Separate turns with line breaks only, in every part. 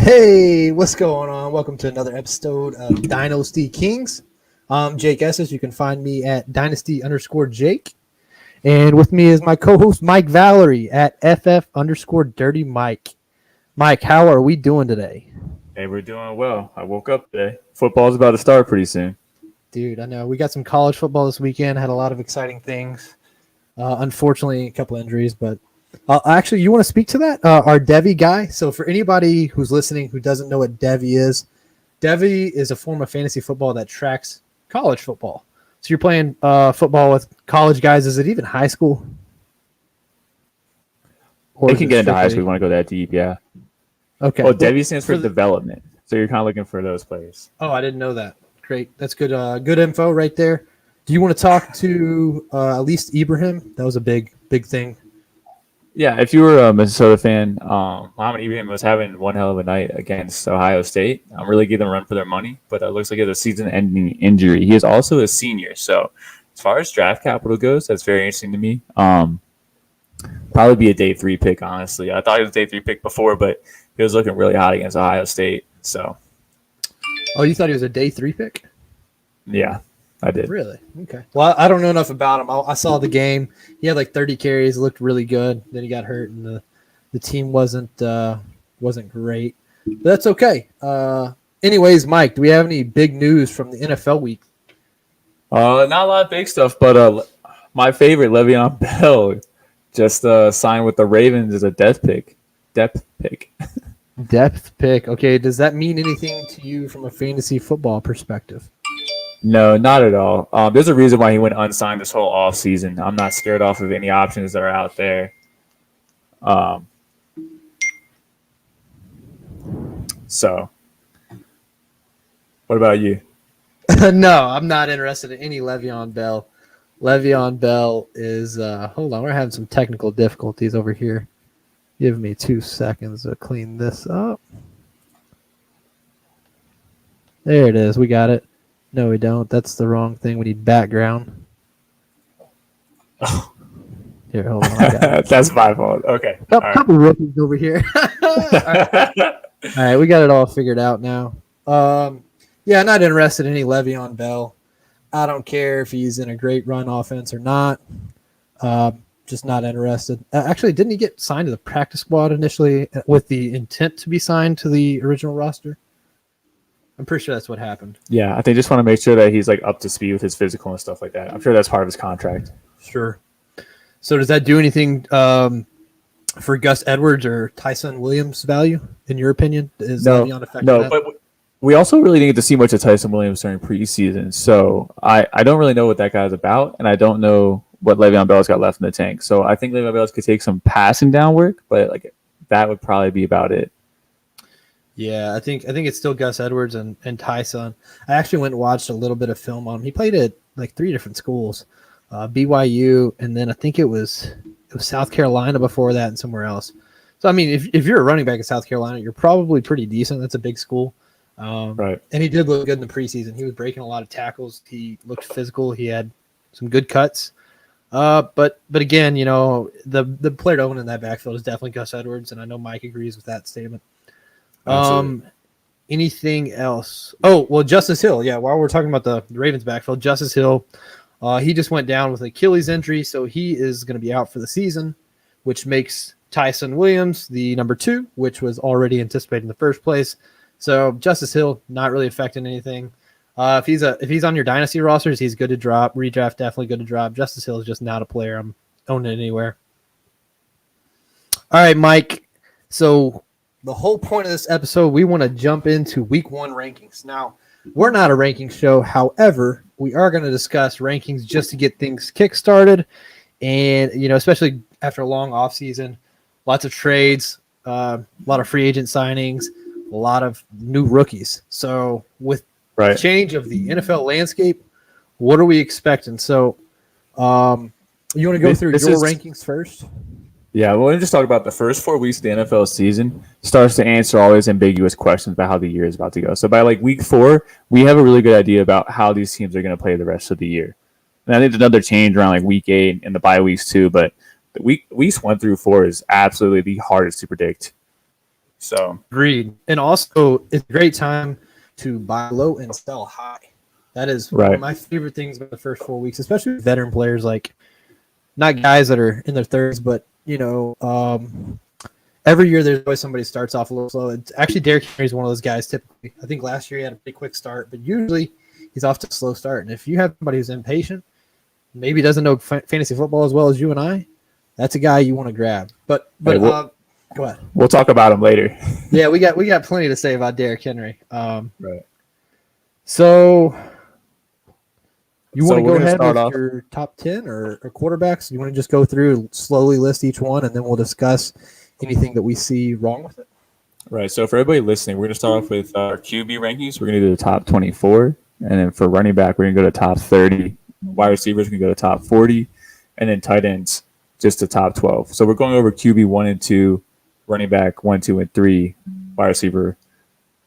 Hey, what's going on? Welcome to another episode of Dynasty Kings. I'm Jake Esses. You can find me at Dynasty_Jake. And with me is my co-host Mike Valerie at FF_Dirty Mike. Mike, how are we doing today?
Hey, we're doing well. I woke up today. Football's about to start pretty soon.
Dude, I know. We got some college football this weekend. Had a lot of exciting things. Unfortunately, a couple injuries, but actually, you want to speak to that? Our Devy guy. So for anybody who's listening who doesn't know what Devy is a form of fantasy football that tracks college football. So you're playing football with college guys. Is it even high school?
They can get into high school if you want to go that deep, yeah.
Okay.
Well, Devy stands for development. So you're kind of looking for those players.
Oh, I didn't know that. Great. That's good good info right there. Do you want to talk to at least Ibrahim? That was a big thing.
Yeah, if you were a Minnesota fan, Mohamed Ibrahim was having one hell of a night against Ohio State. I'm really giving them a run for their money, but it looks like he has a season-ending injury. He is also a senior, so as far as draft capital goes, that's very interesting to me. Probably be a day 3 pick, honestly. I thought he was a day 3 pick before, but he was looking really hot against Ohio State. So,
oh, you thought he was a day 3 pick?
Yeah, I did.
Really? Okay. Well, I don't know enough about him. I saw the game. He had like 30 carries, looked really good. Then he got hurt, and the team wasn't great. But that's okay. Anyways, Mike, do we have any big news from the NFL week?
Not a lot of big stuff, but my favorite, Le'Veon Bell, just signed with the Ravens as a depth pick. Depth pick.
Okay. Does that mean anything to you from a fantasy football perspective?
No, not at all. There's a reason why he went unsigned this whole offseason. I'm not scared off of any options that are out there. So, what about you?
No, I'm not interested in any Le'Veon Bell. Le'Veon Bell is hold on, we're having some technical difficulties over here. Give me 2 seconds to clean this up. There it is. We got it. No, we don't. That's the wrong thing. We need background. Here, hold on. I got it.
That's my fault. Okay.
Couple rookies over here. All right, we got it all figured out now. Yeah, not interested in any Le'Veon Bell. I don't care if he's in a great run offense or not. Just not interested. Actually, didn't he get signed to the practice squad initially with the intent to be signed to the original roster? I'm pretty sure that's what happened.
Yeah, I think just want to make sure that he's like up to speed with his physical and stuff like that. I'm sure that's part of his contract.
Sure. So does that do anything for Gus Edwards or Tyson Williams' value, in your opinion? Is Le'Veon affecting that?
But we also really didn't get to see much of Tyson Williams during preseason. So I don't really know what that guy's about, and I don't know what Le'Veon Bell's got left in the tank. So I think Le'Veon Bell could take some passing down work, but like that would probably be about it.
Yeah, I think it's still Gus Edwards and Tyson. I actually went and watched a little bit of film on him. He played at like 3 different schools, BYU, and then I think it was South Carolina before that and somewhere else. So, I mean, if you're a running back in South Carolina, you're probably pretty decent. That's a big school.
Right.
And he did look good in the preseason. He was breaking a lot of tackles. He looked physical. He had some good cuts. But again, you know, the player to own in that backfield is definitely Gus Edwards, and I know Mike agrees with that statement. Anything else? Oh, well, Justice Hill. Yeah, while we're talking about the Ravens backfield, Justice Hill, he just went down with an Achilles injury, so he is going to be out for the season, which makes Tyson Williams the number 2, which was already anticipated in the first place. So Justice Hill not really affecting anything. If he's on your dynasty rosters, he's good to drop. Redraft definitely good to drop. Justice Hill is just not a player I'm owning anywhere. All right, Mike. So the whole point of this episode, we want to jump into week 1 rankings. Now, we're not a ranking show. However, we are going to discuss rankings just to get things kick-started. And, you know, especially after a long offseason, lots of trades, a lot of free agent signings, a lot of new rookies. So with the change of the NFL landscape, what are we expecting? So you want to go through your rankings first?
Yeah, well, we'll just talk about the first 4 weeks of the NFL season starts to answer all these ambiguous questions about how the year is about to go. So by like week 4, we have a really good idea about how these teams are going to play the rest of the year. And I think there's another change around like week 8 and the bye weeks too, but the weeks 1 through 4 is absolutely the hardest to predict. So
Agreed. And also, it's a great time to buy low and sell high. That is one
Right.
of my favorite things about the first 4 weeks, especially with veteran players, like not guys that are in their 30s, but every year there's always somebody who starts off a little slow. It's actually Derrick Henry is one of those guys. Typically, I think last year he had a pretty quick start, but usually he's off to a slow start. And if you have somebody who's impatient, maybe doesn't know fantasy football as well as you and I, that's a guy you want to grab. But
Hey, well-
go ahead.
we'll talk about him later.
Yeah, we got plenty to say about Derrick Henry.
Right.
So you
So
want to
we're
go
gonna
ahead
start
with
off-
your top 10 or quarterbacks? You want to just go through, slowly list each one, and then we'll discuss anything that we see wrong with it?
Right. So for everybody listening, we're going to start off with our QB rankings. We're going to do the top 24. And then for running back, we're going to go to top 30. Wide receivers, we're going to go to top 40. And then tight ends, just the top 12. So we're going over QB 1 and 2, running back 1, 2, and 3, wide receiver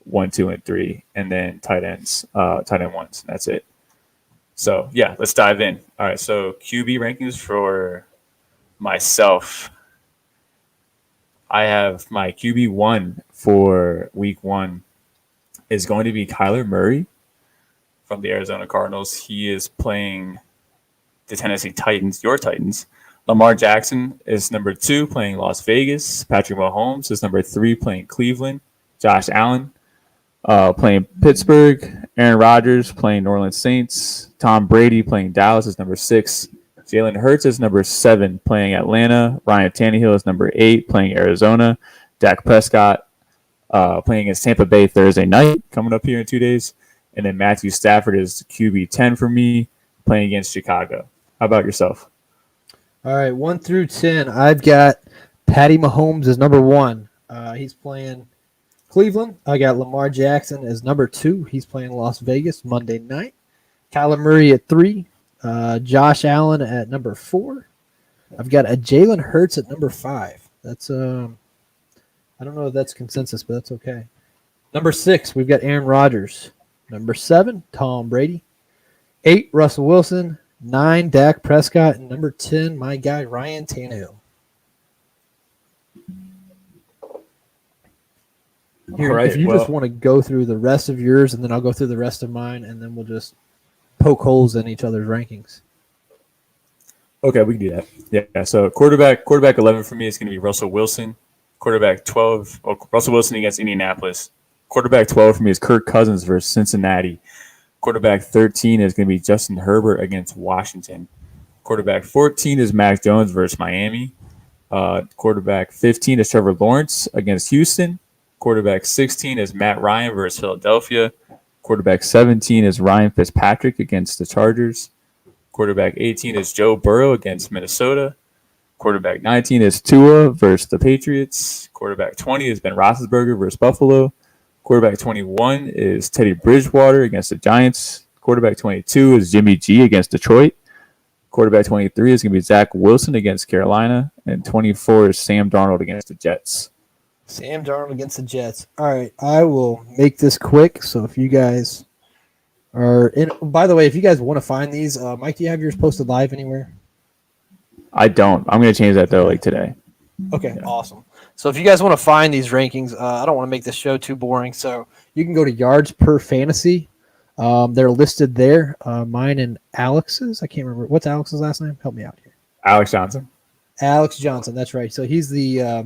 1, 2, and 3, and then tight ends, tight end ones. That's it. So, yeah, let's dive in. All right. So QB rankings for myself. I have my QB1 for week 1 is going to be Kyler Murray from the Arizona Cardinals. He is playing the Tennessee Titans, your Titans. Lamar Jackson is number 2, playing Las Vegas. Patrick Mahomes is number 3, playing Cleveland. Josh Allen playing Pittsburgh. Aaron Rodgers playing New Orleans Saints. Tom Brady playing Dallas is number 6. Jalen Hurts is number 7, playing Atlanta. Ryan Tannehill is number 8, playing Arizona. Dak Prescott playing against Tampa Bay Thursday night, coming up here in 2 days. And then Matthew Stafford is QB 10 for me, playing against Chicago. How about yourself?
All right, 1 through 10. I've got Patty Mahomes as number 1. He's playing Cleveland. I got Lamar Jackson as number 2. He's playing Las Vegas Monday night. Kyler Murray at 3. Josh Allen at number 4. I've got a Jalen Hurts at number 5. That's I don't know if that's consensus, but that's okay. Number 6, we've got Aaron Rodgers. Number 7, Tom Brady. 8, Russell Wilson. 9, Dak Prescott. And number 10, my guy Ryan Tannehill. Here,
All right,
if you just want to go through the rest of yours, and then I'll go through the rest of mine, and then we'll just poke holes in each other's rankings.
Okay, we can do that. Yeah. So quarterback 11 for me is going to be Russell Wilson. Quarterback 12, Russell Wilson against Indianapolis. Quarterback 12 for me is Kirk Cousins versus Cincinnati. Quarterback 13 is going to be Justin Herbert against Washington. Quarterback 14 is Mac Jones versus Miami. Quarterback 15 is Trevor Lawrence against Houston. Quarterback 16 is Matt Ryan versus Philadelphia. Quarterback 17 is Ryan Fitzpatrick against the Chargers. Quarterback 18 is Joe Burrow against Minnesota. Quarterback 19 is Tua versus the Patriots. Quarterback 20 is Ben Roethlisberger versus Buffalo. Quarterback 21 is Teddy Bridgewater against the Giants. Quarterback 22 is Jimmy G against Detroit. Quarterback 23 is going to be Zach Wilson against Carolina. And 24 is Sam Darnold against the Jets.
Sam Darnold against the Jets. All right, I will make this quick. So if you guys are in, by the way, if you guys want to find these, Mike, do you have yours posted live anywhere?
I don't. I'm going to change that though, like today.
Okay, awesome. So if you guys want to find these rankings, I don't want to make this show too boring. So you can go to yards per fantasy. They're listed there. Mine and Alex's. I can't remember. What's Alex's last name? Help me out here.
Alex Johnson.
Alex Johnson. That's right. So he's the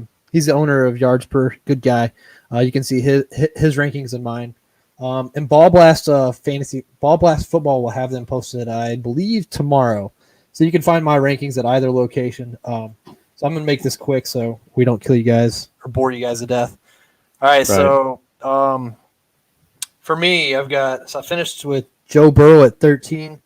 owner of Yards Per. Good guy. You can see his rankings and mine. And Ball Blast Football will have them posted, I believe, tomorrow. So you can find my rankings at either location. So I'm going to make this quick so we don't kill you guys or bore you guys to death. All right. So for me, I finished with Joe Burrow at 13.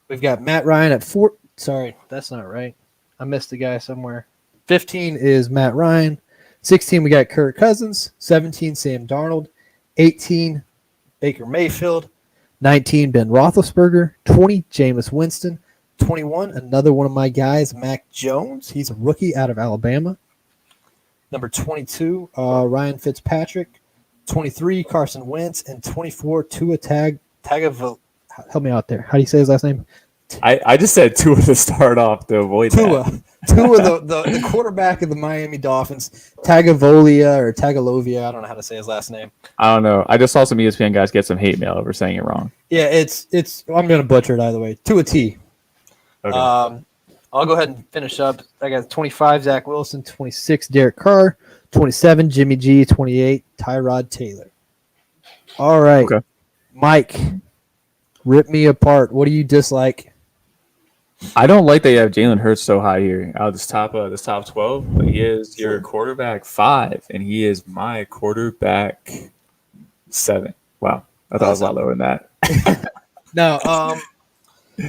We've got Matt Ryan at 4. Sorry, that's not right. I missed a guy somewhere. 15 is Matt Ryan. 16, we got Kirk Cousins. 17, Sam Darnold. 18, Baker Mayfield. 19, Ben Roethlisberger. 20, Jameis Winston. 21, another one of my guys, Mac Jones. He's a rookie out of Alabama. Number 22, Ryan Fitzpatrick. 23, Carson Wentz. And 24, Tua Tagovailoa. Help me out there. How do you say his last name?
I just said Tua to start off to avoid
Tua.
that.
two of the quarterback of the Miami Dolphins, Tagalovia. I don't know how to say his last name.
I don't know. I just saw some ESPN guys get some hate mail over saying it wrong.
Yeah, it's. I'm gonna butcher it either way. To a T.
Okay.
I'll go ahead and finish up. I got 25, Zach Wilson, 26, Derek Carr, 27, Jimmy G, 28, Tyrod Taylor. All right,
Okay.
Mike, rip me apart. What do you dislike?
I don't like that you have Jalen Hurts so high here out of this top 12, but he is your quarterback 5, and he is my quarterback 7. Wow, I thought it was a lot lower than that.
No,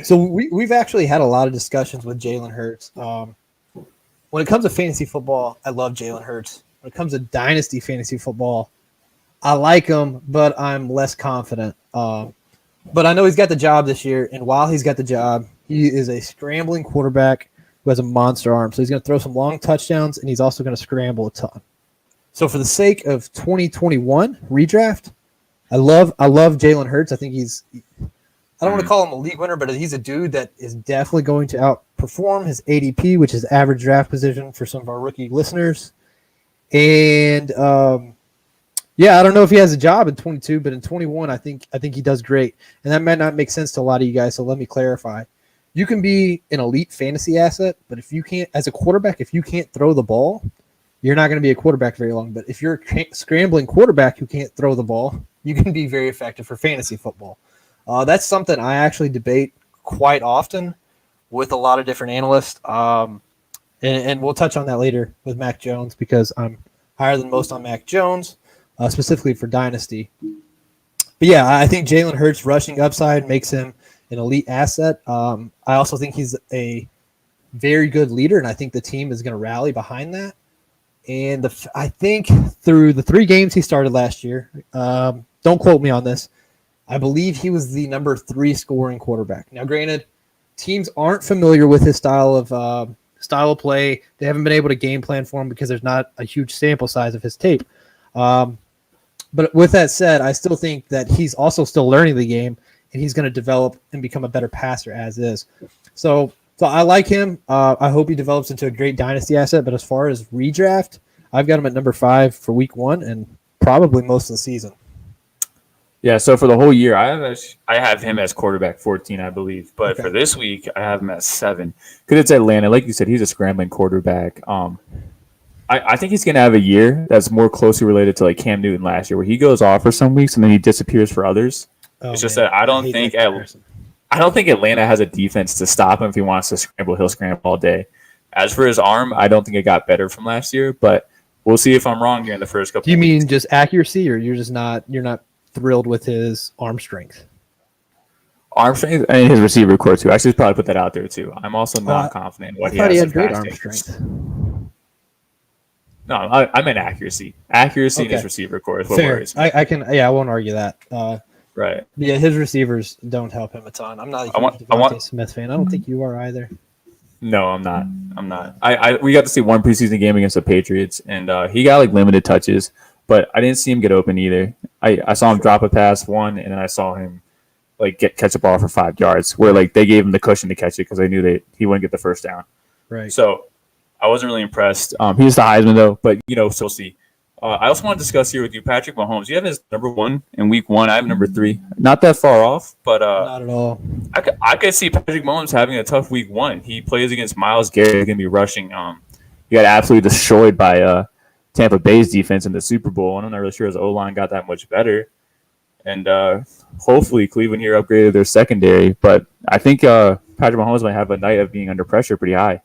so we've actually had a lot of discussions with Jalen Hurts. When it comes to fantasy football, I love Jalen Hurts. When it comes to dynasty fantasy football, I like him, but I'm less confident. But I know he's got the job this year, and while he's got the job, he is a scrambling quarterback who has a monster arm. So he's going to throw some long touchdowns, and he's also going to scramble a ton. So for the sake of 2021 redraft, I love Jalen Hurts. I think I don't want to call him a league winner, but he's a dude that is definitely going to outperform his ADP, which is average draft position for some of our rookie listeners. And yeah, I don't know if he has a job in 22, but in 21, I think he does great. And that might not make sense to a lot of you guys, so let me clarify. You can be an elite fantasy asset, but if you can't, as a quarterback, if you can't throw the ball, you're not going to be a quarterback very long. But if you're a scrambling quarterback who can't throw the ball, you can be very effective for fantasy football. That's something I actually debate quite often with a lot of different analysts. And we'll touch on that later with Mac Jones because I'm higher than most on Mac Jones, specifically for Dynasty. But yeah, I think Jalen Hurts' rushing upside makes him an elite asset. I also think he's a very good leader, and I think the team is going to rally behind that. And I think through the 3 games he started last year, don't quote me on this, I believe he was the number 3 scoring quarterback. Now, granted, teams aren't familiar with his style of play. They haven't been able to game plan for him because there's not a huge sample size of his tape. But with that said, I still think that he's also still learning the game, and he's going to develop and become a better passer as is. So I like him. I hope he develops into a great dynasty asset. But as far as redraft, I've got him at number 5 for week 1 and probably most of the season.
Yeah, so for the whole year, I have him as quarterback 14, I believe. But
Okay.
for this week, I have him at 7 because it's Atlanta. Like you said, he's a scrambling quarterback. I think he's going to have a year that's more closely related to like Cam Newton last year, where he goes off for some weeks and then he disappears for others. It's just that I don't think Atlanta has a defense to stop him if he wants to scramble. He'll scramble all day. As for his arm, I don't think it got better from last year, but we'll see if I'm wrong here in the first couple.
Do you
of weeks.
mean just accuracy, or you're not thrilled with his arm strength?
Arm strength and his receiver core too. I should probably put that out there too. I'm also not confident in what
I thought he had
in
great
pass
arm
techniques.
strength.
No, I meant accuracy. Accuracy in
Okay.
his receiver core is what
Fair.
worries me.
I won't argue that.
Right.
Yeah, his receivers don't help him a ton. I'm not a huge
I want-
Devontae Smith fan. I don't think you are either.
No, I'm not. We got to see one preseason game against the Patriots, and he got like limited touches, but I didn't see him get open either. I saw him drop a pass one, and then I saw him like catch a ball for 5 yards, where like they gave him the cushion to catch it because they knew that he wouldn't get the first down.
Right.
So I wasn't really impressed. He's the Heisman though, but so we'll see. I also want to discuss here with you Patrick Mahomes. You have his number 1 in week 1. I have number 3. Not that far off, but
Not at all.
I could see Patrick Mahomes having a tough week 1. He plays against Myles Garrett. He's going to be rushing. He got absolutely destroyed by Tampa Bay's defense in the Super Bowl. And I'm not really sure his O-line got that much better. And hopefully Cleveland here upgraded their secondary. But I think Patrick Mahomes might have a night of being under pressure pretty high.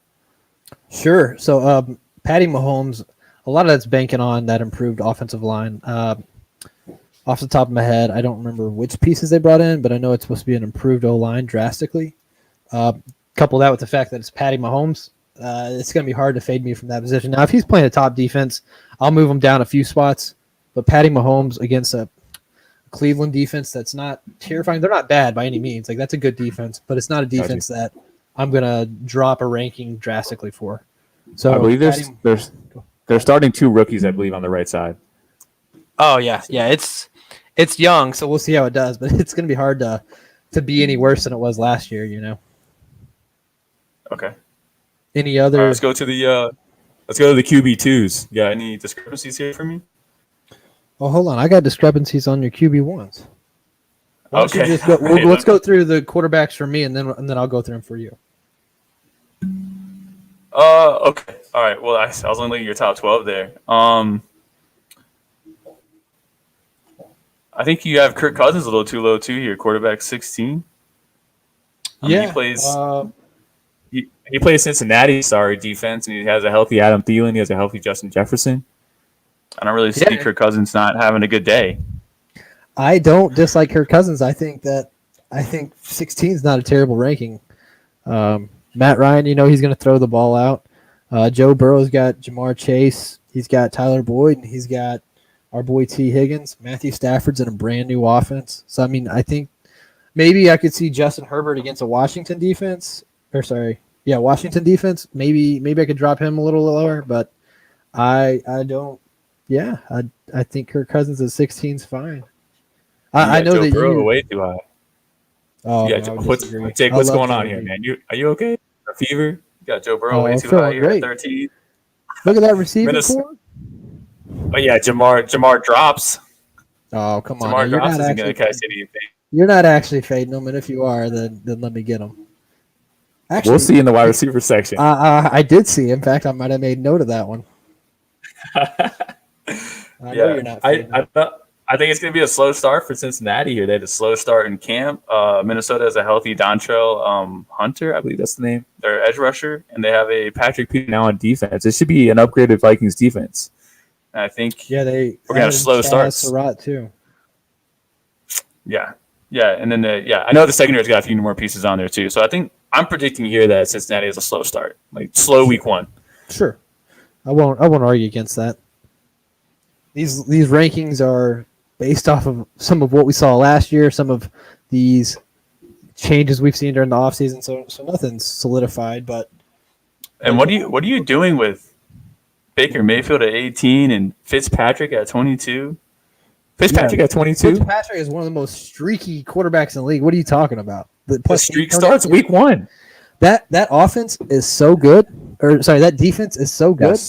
Sure. So Patty Mahomes, a lot of that's banking on that improved offensive line. Off the top of my head, I don't remember which pieces they brought in, but I know it's supposed to be an improved O-line drastically. Couple that with the fact that it's Patty Mahomes, it's going to be hard to fade me from that position. Now, if he's playing a top defense, I'll move him down a few spots. But Patty Mahomes against a Cleveland defense that's not terrifying. They're not bad by any means. Like, that's a good defense, but it's not a defense that I'm going to drop a ranking drastically for. So
I believe they're starting 2 rookies, I believe, on the right side.
Oh yeah. It's young, so we'll see how it does. But it's going to be hard to be any worse than it was last year.
Okay.
Any
All
other?
right, let's go to the QB2s. You got any discrepancies here for me?
Oh, hold on. I got discrepancies on your QB ones. Why don't you
Okay.
just go?
All right,
Let's go through the quarterbacks for me, and then I'll go through them for you.
Okay. All right. Well, I was only looking at your top 12 there. I think you have Kirk Cousins a little too low too here, quarterback 16. I mean, he plays. He plays Cincinnati, sorry, defense, and he has a healthy Adam Thielen. He has a healthy Justin Jefferson. I don't really see Kirk Cousins not having a good day.
I don't dislike Kirk Cousins. I think 16 is not a terrible ranking. Matt Ryan, he's going to throw the ball out. Joe Burrow's got Jamar Chase. He's got Tyler Boyd, and he's got our boy T. Higgins. Matthew Stafford's in a brand new offense. So, I mean, I think maybe I could see Justin Herbert against a Washington defense. Washington defense. Maybe I could drop him a little lower, but I don't. Yeah, I think Kirk Cousins at 16 is fine. I know
Joe
that
Burrow
you
way too high.
Oh,
Yeah,
no,
what's going on here, man? Are you okay? A fever? You got Joe Burrow way too high here at 13.
Look at that receiving core.
Oh yeah, Jamar drops.
Oh, come on.
Jamar drops isn't going to catch anything.
You're not actually fading them, and if you are, then let me get them.
Actually, we'll see in the wide receiver section.
I did see. In fact, I might have made note of that one. I know you're not fading
I think it's going to be a slow start for Cincinnati here. They had a slow start in camp. Minnesota has a healthy Dontrell Hunter, I believe that's the name, their edge rusher, and they have a Patrick Peterson now on defense. It should be an upgraded Vikings defense. And I think we're going to have slow starts.
Surratt too.
Yeah, and then I know the secondary's got a few more pieces on there too. So I think I'm predicting here that Cincinnati has a slow start, like slow week one.
Sure, I won't argue against that. These rankings are based off of some of what we saw last year, some of these changes we've seen during the offseason, so nothing's solidified.
And what are you doing with Baker Mayfield at 18 and Fitzpatrick at 22? Fitzpatrick at 22?
Fitzpatrick is one of the most streaky quarterbacks in the league. What are you talking about?
The streak starts week one.
That offense is so good, that defense is so good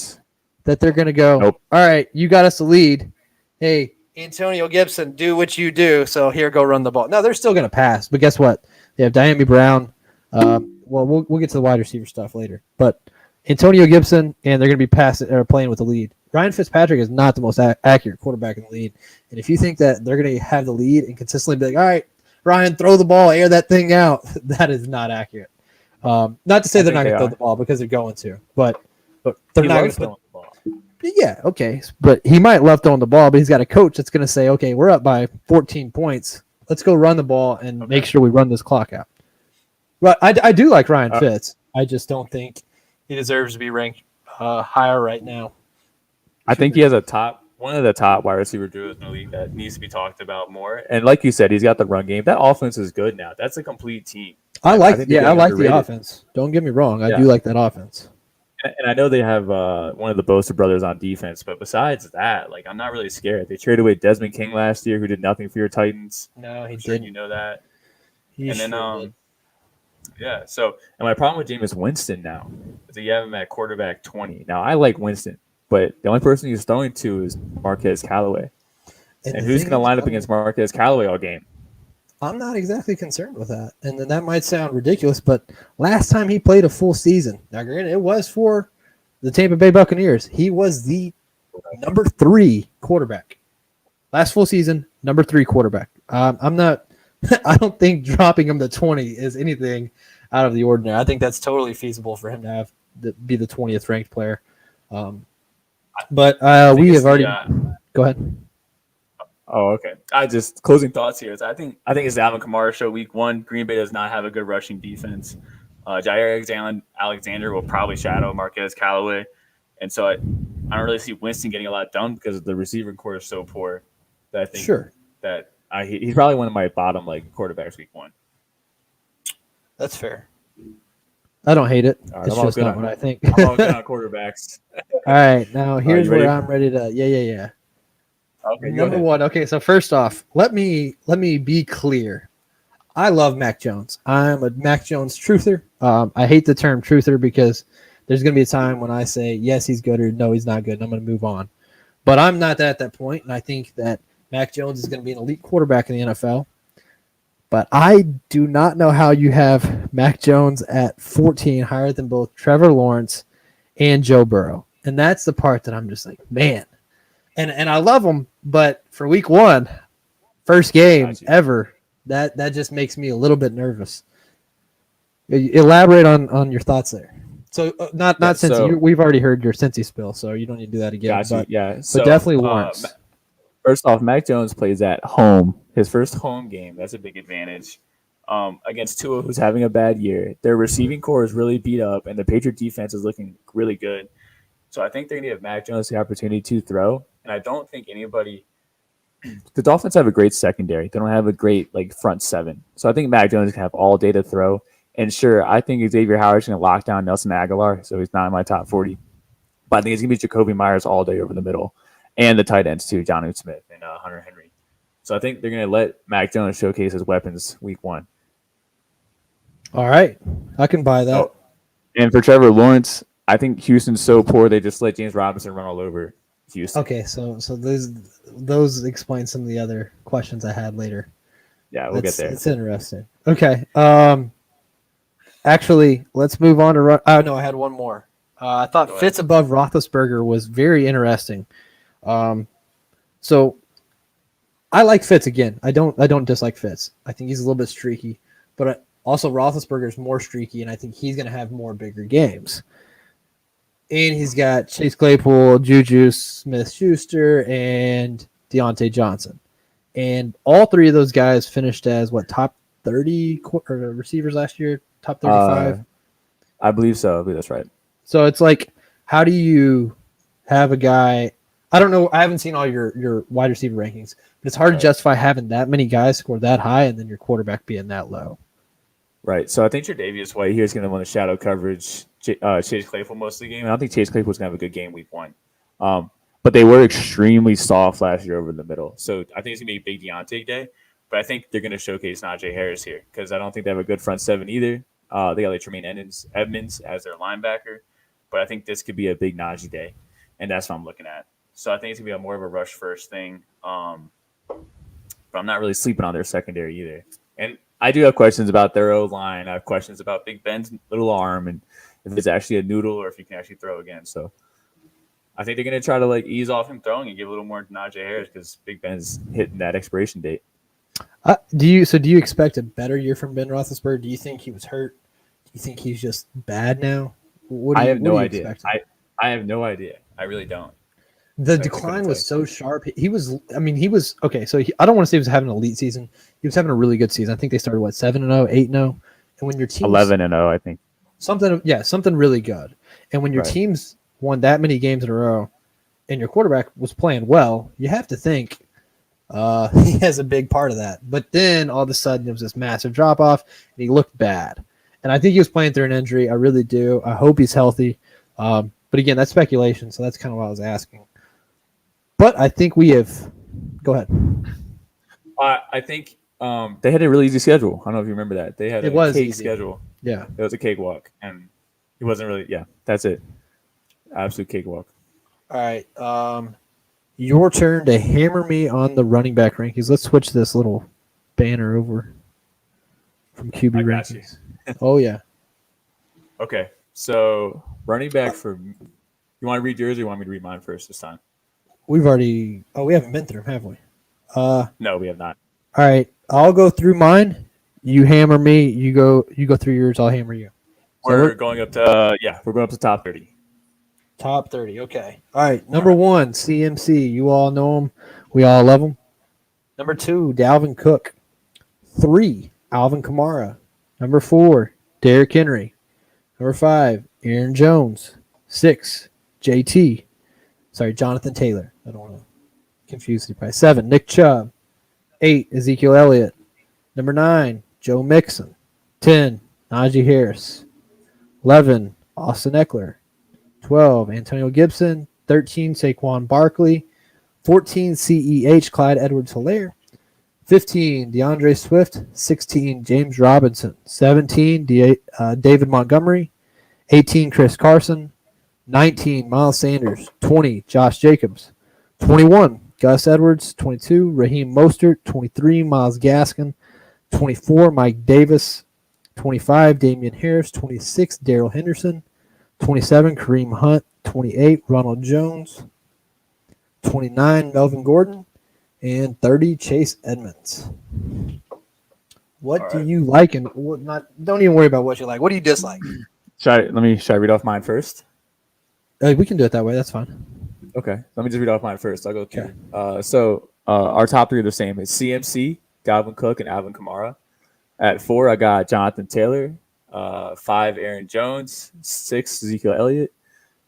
that they're going to go, All right, you got us a lead. Hey, Antonio Gibson, do what you do. So here, go run the ball. No, they're still going to pass, but guess what? They have Diami Brown. We'll get to the wide receiver stuff later, but Antonio Gibson, and they're going to be playing with the lead. Ryan Fitzpatrick is not the most accurate quarterback in the league, and if you think that they're going to have the lead and consistently be like, all right, Ryan, throw the ball, air that thing out, that is not accurate. Not to say they're not going to throw the ball because they're going to, but they're not going to throw the ball. Yeah, okay. But he might love throwing the ball, but he's got a coach that's going to say, okay, we're up by 14 points. Let's go run the ball and make sure we run this clock out. But I do like Ryan Fitz. I just don't think he deserves to be ranked higher right now.
I think he has one of the top wide receiver duos in the league that needs to be talked about more. And like you said, he's got the run game. That offense is good now. That's a complete team.
I like the offense. Don't get me wrong. I do like that offense.
And I know they have one of the Bosa brothers on defense, but besides that, I'm not really scared. They traded away Desmond King last year, who did nothing for your Titans.
No, he
didn't. You know that. So, and my problem with Jameis Winston now is that you have him at quarterback 20. Now, I like Winston, but the only person he's throwing to is Marquez Callaway. And who's going to line up against Marquez Callaway all game?
I'm not exactly concerned with that. And then that might sound ridiculous, but last time he played a full season, now granted, it was for the Tampa Bay Buccaneers. He was the number 3 quarterback. Last full season, number 3 quarterback. I don't think dropping him to 20 is anything out of the ordinary. I think that's totally feasible for him to be the 20th ranked player. But we have already. Go ahead.
Oh, okay. Closing thoughts here. I think it's the Alvin Kamara show week one. Green Bay does not have a good rushing defense. Jair Alexander will probably shadow Marquez Callaway. And so I don't really see Winston getting a lot done because the receiving core is so poor that I think that he's probably one of my bottom quarterbacks week one.
That's fair. I don't hate it.
Right,
it's just not what I think.
I'm all good on quarterbacks.
All right. Now here's where I'm ready to yeah. Okay, number one. Okay, so first off, let me be clear. I love Mac Jones. I'm a Mac Jones truther. I hate the term truther because there's going to be a time when I say, yes, he's good, or no, he's not good, and I'm going to move on. But I'm not at that point, and I think that Mac Jones is going to be an elite quarterback in the NFL. But I do not know how you have Mac Jones at 14 higher than both Trevor Lawrence and Joe Burrow. And that's the part that I'm just like, man. And I love him, but for week one, first game ever, that just makes me a little bit nervous. Elaborate on your thoughts there. So not Cincy.
So,
We've already heard your Cincy spill, so you don't need to do that again.
Gotcha.
But,
Yeah.
but definitely Lawrence.
First off, Mac Jones plays at home. His first home game. That's a big advantage. Against Tua, who's having a bad year. Their receiving core is really beat up, and the Patriot defense is looking really good. So I think they're going to give Mac Jones the opportunity to throw. And I don't think anybody – the Dolphins have a great secondary. They don't have a great front seven. So I think Mac Jones can have all day to throw. And sure, I think Xavier Howard's going to lock down Nelson Aguilar, so he's not in my top 40. But I think it's going to be Jacoby Myers all day over the middle. And the tight ends too, Jonnu Smith and Hunter Henry. So I think they're going to let Mac Jones showcase his weapons week one.
All right. I can buy that.
Oh, and for Trevor Lawrence, I think Houston's so poor they just let James Robinson run all over Houston.
Okay, so those explain some of the other questions I had later.
Yeah, we'll get there.
It's interesting. Okay. Actually, let's move on to – oh, no, I had one more. I thought Fitz above Roethlisberger was very interesting. So I like Fitz again. I don't dislike Fitz. I think he's a little bit streaky, but also Roethlisberger is more streaky, and I think he's going to have more bigger games. And he's got Chase Claypool, Juju Smith-Schuster, and Deontay Johnson. And all three of those guys finished as, top 30 receivers last year? Top 35?
I believe so. I believe that's right.
So it's like, how do you have a guy – I don't know. I haven't seen all your wide receiver rankings, but it's hard to justify having that many guys score that high and then your quarterback being that low.
Right. So I think Tre'Davious White here is going to want the shadow coverage Chase Claypool most of the game. And I don't think Chase Claypool's going to have a good game week one. But they were extremely soft last year over the middle. So I think it's going to be a big Deontay day. But I think they're going to showcase Najee Harris here because I don't think they have a good front seven either. They got Tremaine Edmonds as their linebacker. But I think this could be a big Najee day. And that's what I'm looking at. So I think it's going to be more of a rush first thing. But I'm not really sleeping on their secondary either. And I do have questions about their O-line. I have questions about Big Ben's little arm and if it's actually a noodle or if he can actually throw again. So I think they're going to try to ease off him throwing and give a little more to Najee Harris because Big Ben's hitting that expiration date.
Do you expect a better year from Ben Roethlisberger? Do you think he was hurt? Do you think he's just bad now?
I have no idea. I have no idea. I really don't.
The decline was so sharp. He was okay. So I don't want to say he was having an elite season. He was having a really good season. I think they started 7-0, 8-0, and when your team
11-0, I think
something really good. And when your teams won that many games in a row, and your quarterback was playing well, you have to think he has a big part of that. But then all of a sudden it was this massive drop off, and he looked bad. And I think he was playing through an injury. I really do. I hope he's healthy. But again, that's speculation, so that's kind of what I was asking. But I think we have – go ahead.
I think they had a really easy schedule. I don't know if you remember that. They had a cake schedule.
Yeah.
It was a cakewalk, and it wasn't really – yeah, that's it. Absolute cakewalk.
All right. Your turn to hammer me on the running back rankings. Let's switch this little banner over from QB rankings. Oh, yeah.
Okay. So running back for – you want to read yours or you want me to read mine first this time?
We've already – we haven't been through them, have we?
No, we have not.
All right. I'll go through mine. You hammer me. You go through yours. I'll hammer you.
We're going up to we're going up to top 30.
Top 30. Okay. All right. Number 1, CMC. You all know him. We all love him. Number 2, Dalvin Cook. 3, Alvin Kamara. Number 4, Derrick Henry. Number 5, Aaron Jones. 6, Jonathan Taylor. I don't want to confuse you. 7, Nick Chubb. 8, Ezekiel Elliott. Number 9, Joe Mixon. 10, Najee Harris. 11, Austin Eckler. 12, Antonio Gibson. 13, Saquon Barkley. 14, CEH, Clyde Edwards-Helaire. 15, DeAndre Swift. 16, James Robinson. 17, David Montgomery. 18, Chris Carson. 19, Miles Sanders. 20, Josh Jacobs. 21, Gus Edwards. 22, Raheem Mostert. 23, Myles Gaskin. 24, Mike Davis. 25, Damian Harris. 26, Darrell Henderson. 27, Kareem Hunt. 28, Ronald Jones. 29, Melvin Gordon. And 30, Chase Edmonds. What do you like and what not? Don't even worry about what you like. What do you dislike?
Should I read off mine first?
We can do it that way. That's fine.
Okay, let me just read off mine first. I'll go through.
Okay.
So our top three are the same. It's CMC, Dalvin Cook, and Alvin Kamara. At 4, I got Jonathan Taylor. 5, Aaron Jones. 6, Ezekiel Elliott.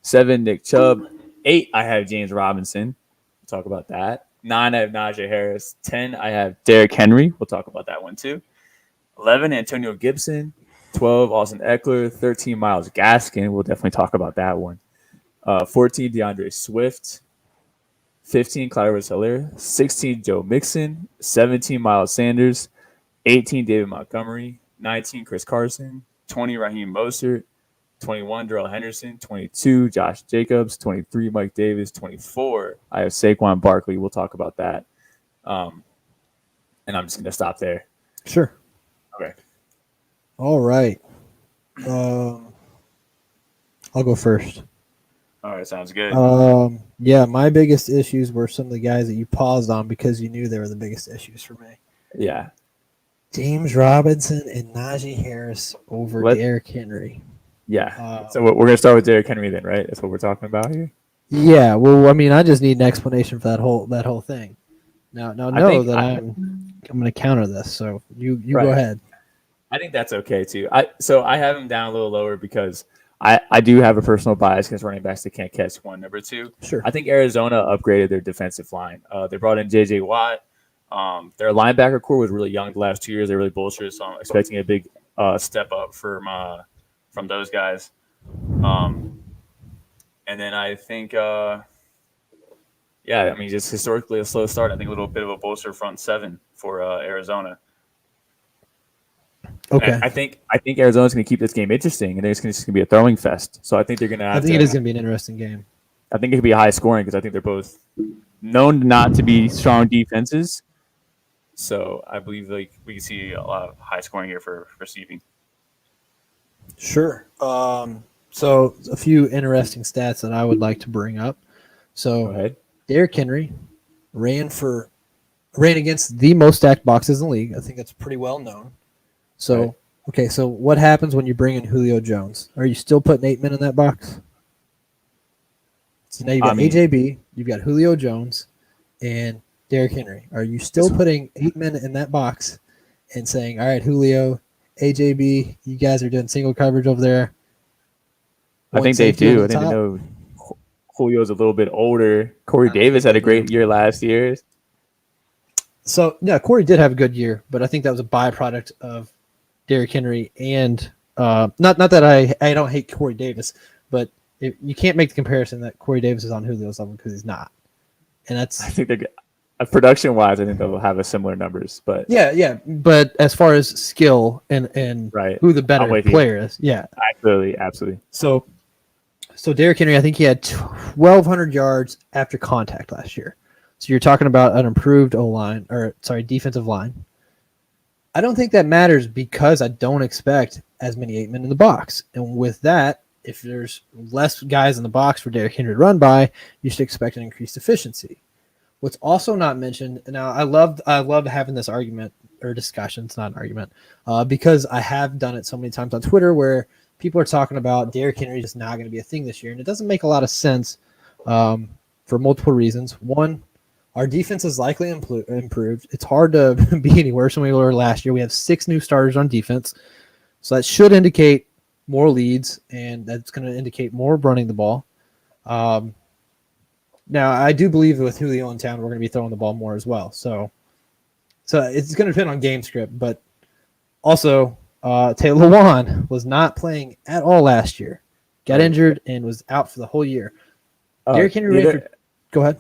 7, Nick Chubb. 8, I have James Robinson. We'll talk about that. 9, I have Najee Harris. 10, I have Derrick Henry. We'll talk about that one too. 11, Antonio Gibson. 12, Austin Eckler. 13, Myles Gaskin. We'll definitely talk about that one. 14, DeAndre Swift. 15, Clyde Edwards-Helaire. 16, Joe Mixon. 17, Miles Sanders. 18, David Montgomery. 19, Chris Carson. 20, Raheem Mostert. 21, Darrell Henderson. 22, Josh Jacobs. 23, Mike Davis. 24, I have Saquon Barkley. We'll talk about that. And I'm just going to stop there.
Sure.
Okay.
All right. I'll go first.
All right, sounds good.
Yeah, my biggest issues were some of the guys that you paused on because you knew they were the biggest issues for me.
Yeah.
James Robinson and Najee Harris over Derrick Henry.
Yeah. So we're going to start with Derrick Henry then, right? That's what we're talking about here.
Yeah. Well, I mean, I just need an explanation for that whole thing. Now I'm going to counter this. So you go ahead.
I think that's okay too. I have him down a little lower because I do have a personal bias against running backs that can't catch one. Number 2,
sure.
I think Arizona upgraded their defensive line. They brought in J.J. Watt. Their linebacker core was really young the last 2 years. They really bolstered, so I'm expecting a big step up from those guys. And then I think, just historically a slow start. I think a little bit of a bolster front 7 for Arizona.
Okay.
And I think Arizona's going to keep this game interesting, and it's just going to be a throwing fest. So I think they're going to.
I think it is going to be an interesting game.
I think it could be high scoring because I think they're both known not to be strong defenses. So I believe we can see a lot of high scoring here for receiving.
Sure. So a few interesting stats that I would like to bring up. So
Go ahead.
Derrick Henry ran against the most stacked boxes in the league. I think that's pretty well known. So,
right.
Okay, so what happens when you bring in Julio Jones? Are you still putting 8 men in that box? So now you've got AJB, you've got Julio Jones, and Derrick Henry. Are you still putting 8 men in that box and saying, all right, Julio, AJB, you guys are doing single coverage over there?
I think they do. I think they know Julio's a little bit older. Corey Davis had a great year last year.
So, yeah, Corey did have a good year, but I think that was a byproduct of Derrick Henry and not that I don't hate Corey Davis, but you can't make the comparison that Corey Davis is on Julio's level because he's not. And I
think they're production-wise, I think they'll have a similar numbers. But
yeah. But as far as skill and
right.
who the better player is, yeah.
Absolutely.
So Derrick Henry, I think he had 1,200 yards after contact last year. So you're talking about an improved defensive line. I don't think that matters because I don't expect as many 8 men in the box. And with that, if there's less guys in the box for Derrick Henry to run by, you should expect an increased efficiency. What's also not mentioned, now I love having this argument or discussion, it's not an argument, because I have done it so many times on Twitter where people are talking about Derrick Henry is not going to be a thing this year. And it doesn't make a lot of sense for multiple reasons. One, our defense is likely improved. It's hard to be any worse than we were last year. We have 6 new starters on defense. So that should indicate more leads, and that's going to indicate more running the ball. Now, I do believe with Julio in town, we're going to be throwing the ball more as well. So it's going to depend on game script. But also, Taylor Lewan was not playing at all last year. Got injured and was out for the whole year. Derrick Henry go ahead.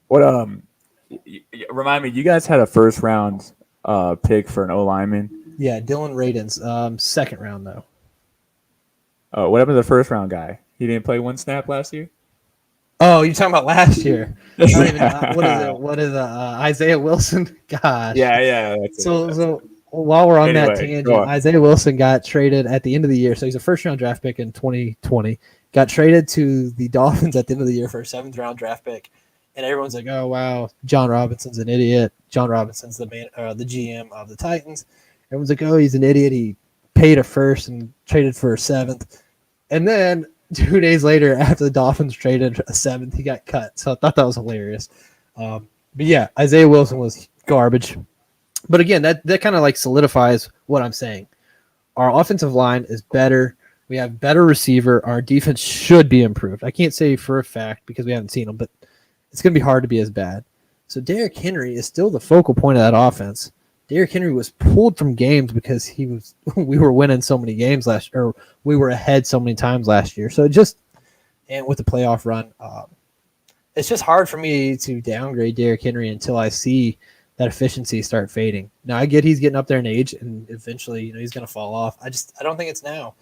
What remind me? You guys had a first round pick for an O lineman.
Yeah, Dylan Radins, second round though.
What happened to the first round guy? He didn't play one snap last year.
Oh, you're talking about last year. I don't even know. What is Isaiah Wilson? Gosh.
Yeah.
So while we're on that
Anyway,
tangent,
go on.
Isaiah Wilson got traded at the end of the year. So he's a first round draft pick in 2020. Got traded to the Dolphins at the end of the year for a 7th round draft pick. And everyone's like, "Oh wow, John Robinson's an idiot. John Robinson's the GM of the Titans." Everyone's like, "Oh, he's an idiot. He paid a first and traded for a 7th." And then 2 days later, after the Dolphins traded a 7th, he got cut. So I thought that was hilarious. But yeah, Isaiah Wilson was garbage. But again, that kind of like solidifies what I'm saying. Our offensive line is better. We have better receiver. Our defense should be improved. I can't say for a fact because we haven't seen them, but it's going to be hard to be as bad. So Derrick Henry is still the focal point of that offense. Derrick Henry was pulled from games because we were winning so many games we were ahead so many times last year. So and with the playoff run, it's just hard for me to downgrade Derrick Henry until I see that efficiency start fading. Now I get he's getting up there in age and eventually, he's going to fall off. I don't think it's now.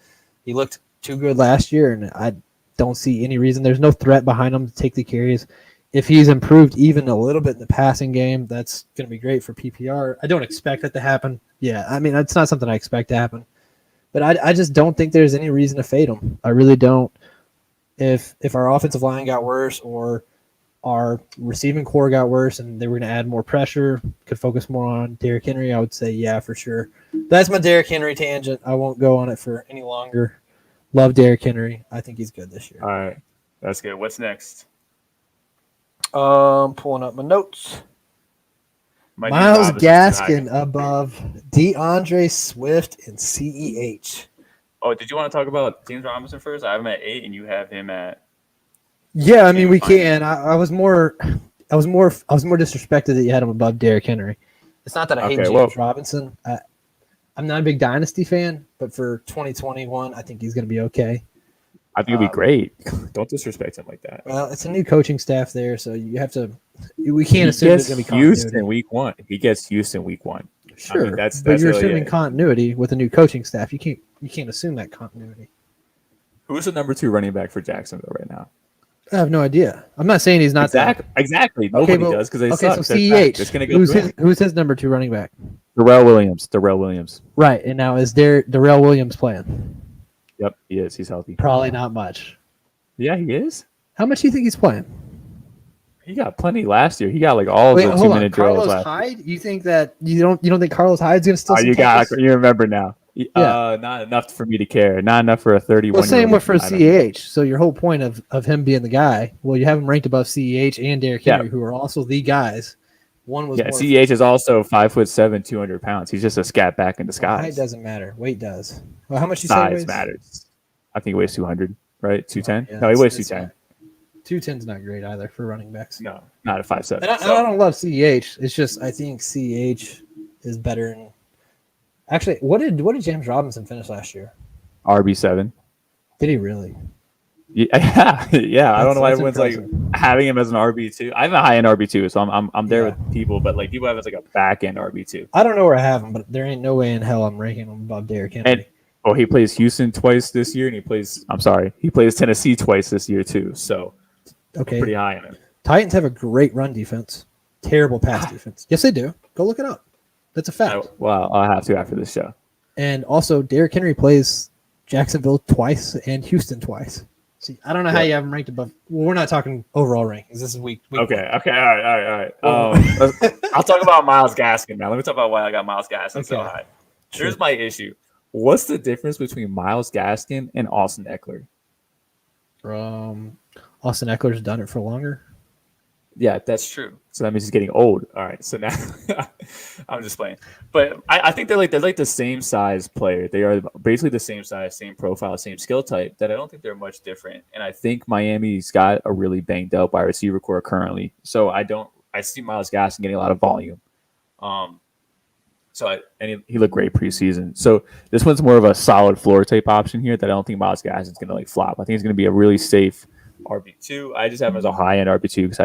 He looked too good last year and I don't see any reason. There's no threat behind him to take the carries. If he's improved even a little bit in the passing game, that's going to be great for PPR. I don't expect that to happen. Yeah, I mean, it's not something I expect to happen. But I just don't think there's any reason to fade him. I really don't. If our offensive line got worse or our receiving core got worse and they were going to add more pressure, could focus more on Derrick Henry, I would say, yeah, for sure. That's my Derrick Henry tangent. I won't go on it for any longer. Love Derrick Henry. I think he's good this year.
All right. That's good. What's next?
Pulling up my notes.
Might be
Myles
Robinson's
Gaskin
high.
above DeAndre Swift and CEH.
Oh, did you want to talk about James Robinson first? I have him at 8, and you have him at.
Yeah, I mean we
Fine.
can. I was more disrespected that you had him above Derrick Henry. It's not that I hate
Okay,
James
well-
Robinson. I'm not a big dynasty fan, but for 2021, I think he's going to be okay.
I think it'd be great. Don't disrespect him like that.
Well, it's a new coaching staff there, so you have to. We can't
He
assume there's
gets
going to be
used
continuity.
in week 1. He gets used in week 1.
Sure,
that's
but you're
really
assuming
it.
continuity with a new coaching staff. You can't assume that continuity.
Who's the number 2 running back for Jacksonville right now?
I have no idea. I'm not saying he's not that.
Exactly. Nobody does because they suck.
So
They're
CEH.
It's going to go
Who's
through.
who's his number 2 running back?
Darrell Williams.
Right, and now is Darrell Williams playing?
Yep, he is. He's healthy.
Probably not much.
Yeah, he is.
How much do you think he's playing?
He got plenty last year. He got like all
Wait,
of the
hold on.
2-minute drills
Carlos
last.
Hyde? You think that you don't think Carlos Hyde's going to still?
Oh, you remember now. Not enough for me to care. Not enough for a 31.
Well, same with for CEH. So your whole point of him being the guy, well, you have him ranked above CEH and Derrick Henry, who are also the guys. One was more
CEH is also 5'7", 200 pounds. He's just a scat back in disguise.
Height doesn't matter. Weight does. Well, how much you say he
Size
weighs?
matters. I think he weighs 200, right? 210.
Yeah,
No, he weighs
it's
210.
210's not great either for running backs.
No, not a 5'7".
And I don't love CEH. It's just I think CEH is better. Actually, what did James Robinson finish last year?
RB7.
Did he really?
Yeah. I don't know why
That's
everyone's
impressive.
like having him as an RB2. I have a high end RB2, so I'm there with people, but like people have it as like a back end RB2.
I don't know where I have him, but there ain't no way in hell I'm ranking him above Derrick Henry.
And he plays Houston twice this year, and he plays Tennessee twice this year too. So
Okay.
pretty high on him.
Titans have a great run defense. Terrible pass defense. Yes, they do. Go look it up. That's a fact.
Well, I'll have to after this show.
And also, Derrick Henry plays Jacksonville twice and Houston twice. See, I don't know how you have him ranked above. Well, we're not talking overall rankings. This is week
Okay.
one.
All right. I'll talk about Myles Gaskin now. Let me talk about why I got Myles Gaskin so high.
Sure.
Here's my issue. What's the difference between Myles Gaskin and Austin Eckler?
Austin Eckler's done it for longer.
Yeah, that's true. So that means he's getting old. All right. So now I'm just playing. But I think they're like the same size player. They are basically the same size, same profile, same skill type. That I don't think they're much different. And I think Miami's got a really banged up wide receiver core currently. So I see Myles Gaskin getting a lot of volume. He looked great preseason. So this one's more of a solid floor tape option here that I don't think Myles Gaskin's going to like flop. I think it's going to be a really safe RB2. I just have him as a high end RB2 because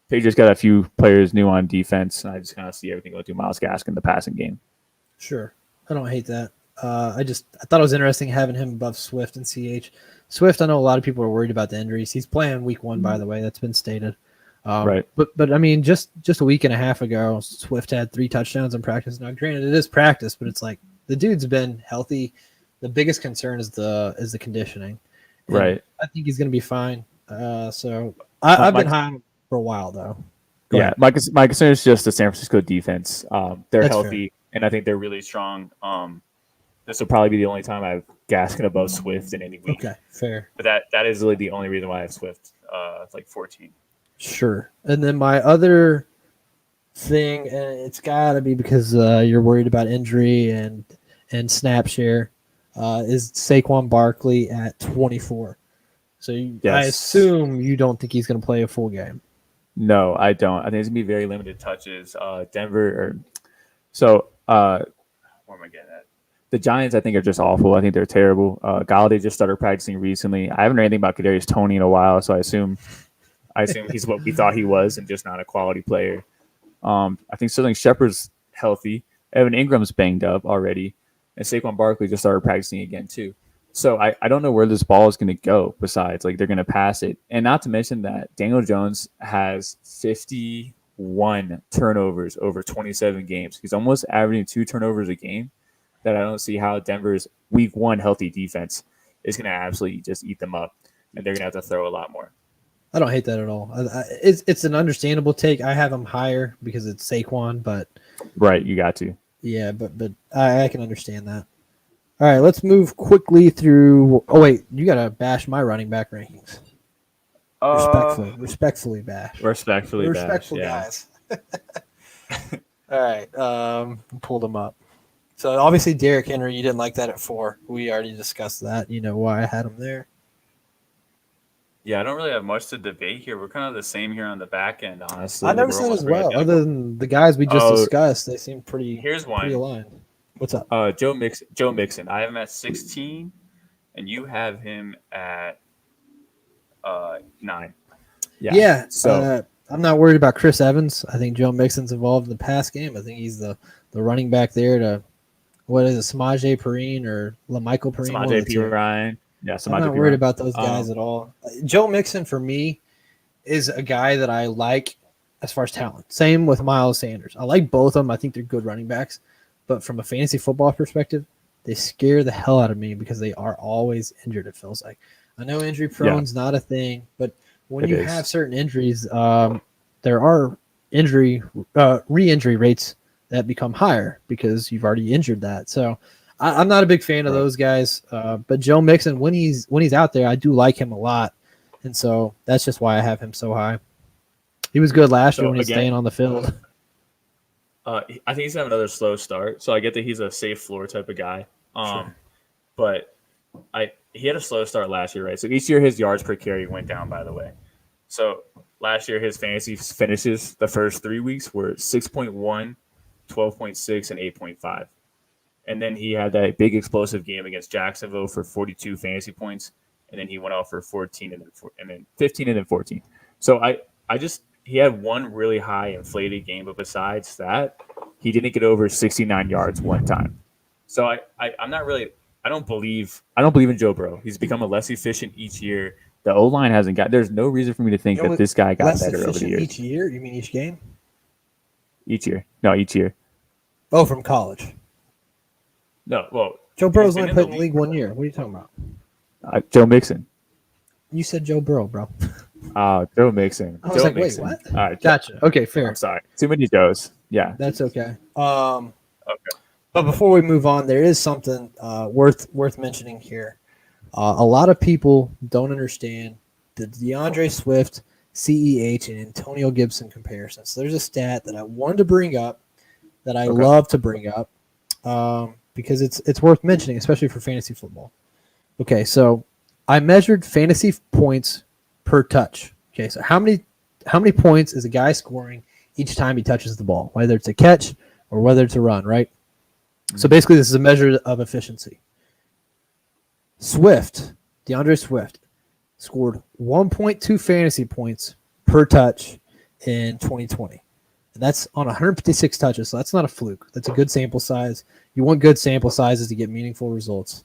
they just got a few players new on defense, and I just kind of see everything go through Myles Gaskin in the passing game.
Sure. I don't hate that. I thought it was interesting having him above Swift and CH. Swift, I know a lot of people are worried about the injuries. He's playing week 1, by the way. That's been stated.
Right.
But I mean, just a week and a half ago, Swift had 3 touchdowns in practice. Now, granted, it is practice, but it's like the dude's been healthy. The biggest concern is the conditioning. And
Right.
I think he's going to be fine. So I've been high on him for a while, though. Go
Yeah,
ahead.
my concern is just the San Francisco defense. They're
That's
healthy, and I think they're really strong. This will probably be the only time I've Gaskin above Swift in any week.
Okay, fair.
But that is really the only reason why I have Swift. It's like 14.
Sure. And then my other thing, and it's got to be because you're worried about injury and snap share, is Saquon Barkley at 24. So I
Yes.
assume you don't think he's going to play a full game.
No, I don't. I think it's gonna be very limited touches. Denver, where am I getting at? The Giants, I think, are just awful. I think they're terrible. Galladay just started practicing recently. I haven't heard anything about Kadarius Toney in a while, so I assume he's what we thought he was, and just not a quality player. I think Sterling Shepard's healthy. Evan Ingram's banged up already, and Saquon Barkley just started practicing again too. So I don't know where this ball is going to go. Besides, like, they're going to pass it, and not to mention that Daniel Jones has 51 turnovers over 27 games. He's almost averaging 2 turnovers a game. That I don't see how Denver's week 1 healthy defense is going to absolutely just eat them up, and they're going to have to throw a lot more.
I don't hate that at all. It's an understandable take. I have him higher because it's Saquon, but
Right, you got to.
yeah, but I can understand that. All right, let's move quickly through. Oh wait, you gotta bash my running back rankings. Respectfully bash.
Respectfully,
Respectful
bash, yeah.
guys. All right, pulled them up. So obviously Derrick Henry, you didn't like that at 4. We already discussed that. You know why I had him there.
Yeah, I don't really have much to debate here. We're kind of the same here on the back end, honestly.
I noticed
We're
that as
almost very
well.
identical.
Other than the guys we just
Oh,
discussed, they seem pretty
Here's
pretty
one.
aligned. What's up?
Joe Mixon. I have him at 16, and you have him at 9.
Yeah.
So
I'm not worried about Chris Evans. I think Joe Mixon's involved in the pass game. I think he's the running back there to, what is it, Samaje Perine or LaMichael Perine?
Samaje P. Ryan. Yeah,
I'm not worried about those guys at all. Joe Mixon, for me, is a guy that I like as far as talent. Same with Miles Sanders. I like both of them. I think they're good running backs. But from a fantasy football perspective, they scare the hell out of me because they are always injured, it feels like. I know injury prone's not a thing, but when you have certain injuries, there are re-injury rates that become higher because you've already injured that. So I'm not a big fan of those guys. But Joe Mixon, when he's out there, I do like him a lot. And so that's just why I have him so high. He was good last year when he's staying on the field.
I think he's gonna have another slow start. So I get that he's a safe floor type of guy.
Sure.
But he had a slow start last year, right? So each year his yards per carry went down, by the way. So last year his fantasy finishes the first 3 weeks were 6.1, 12.6, and 8.5. And then he had that big explosive game against Jacksonville for 42 fantasy points. And then he went out for 14 and then 15 and then 14. So he had one really high inflated game, but besides that, he didn't get over 69 yards one time. So I'm not really I don't believe in Joe Burrow. He's become a less efficient each year. The O-line hasn't got. There's no reason for me to think that this guy got better over the years.
Each year? You mean each game?
Each year. No, each year.
Oh, from college.
No, well,
Joe Burrow's only played in the league 1 year. What are you talking about?
Joe Mixon.
You said Joe Burrow, bro.
Joe Mixon.
I was
Joe
like,
Mixon.
wait, what?
All right,
Gotcha. Okay, fair.
I'm sorry. Too many Joes. Yeah.
That's okay.
Okay.
But before we move on, there is something worth mentioning here. A lot of people don't understand the DeAndre Swift, CEH, and Antonio Gibson comparison. So there's a stat that I wanted to bring up that I love to bring up because it's worth mentioning, especially for fantasy football. Okay, so I measured fantasy points per touch. Okay, so how many points is a guy scoring each time he touches the ball, whether it's a catch or whether it's a run, right? So basically, this is a measure of efficiency. DeAndre Swift, scored 1.2 fantasy points per touch in 2020. And that's on 156 touches, so that's not a fluke. That's a good sample size. You want good sample sizes to get meaningful results.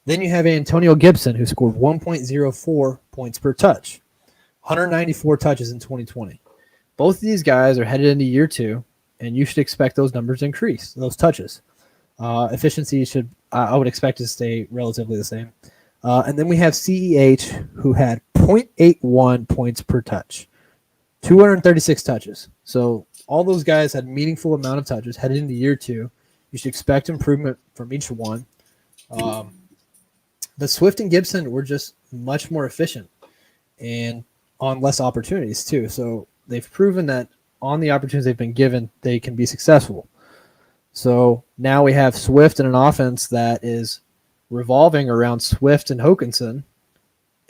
Then you have Antonio Gibson, who scored 1.04 points per touch, 194 touches in 2020. Both of these guys are headed into year 2, and you should expect those numbers to increase, those touches. Efficiency should, I would expect to stay relatively the same. And then we have CEH, who had 0.81 points per touch, 236 touches. So all those guys had meaningful amount of touches headed into year 2. You should expect improvement from each one. But Swift and Gibson were just much more efficient and on less opportunities too. So they've proven that on the opportunities they've been given, they can be successful. So now we have Swift in an offense that is revolving around Swift and Hockenson.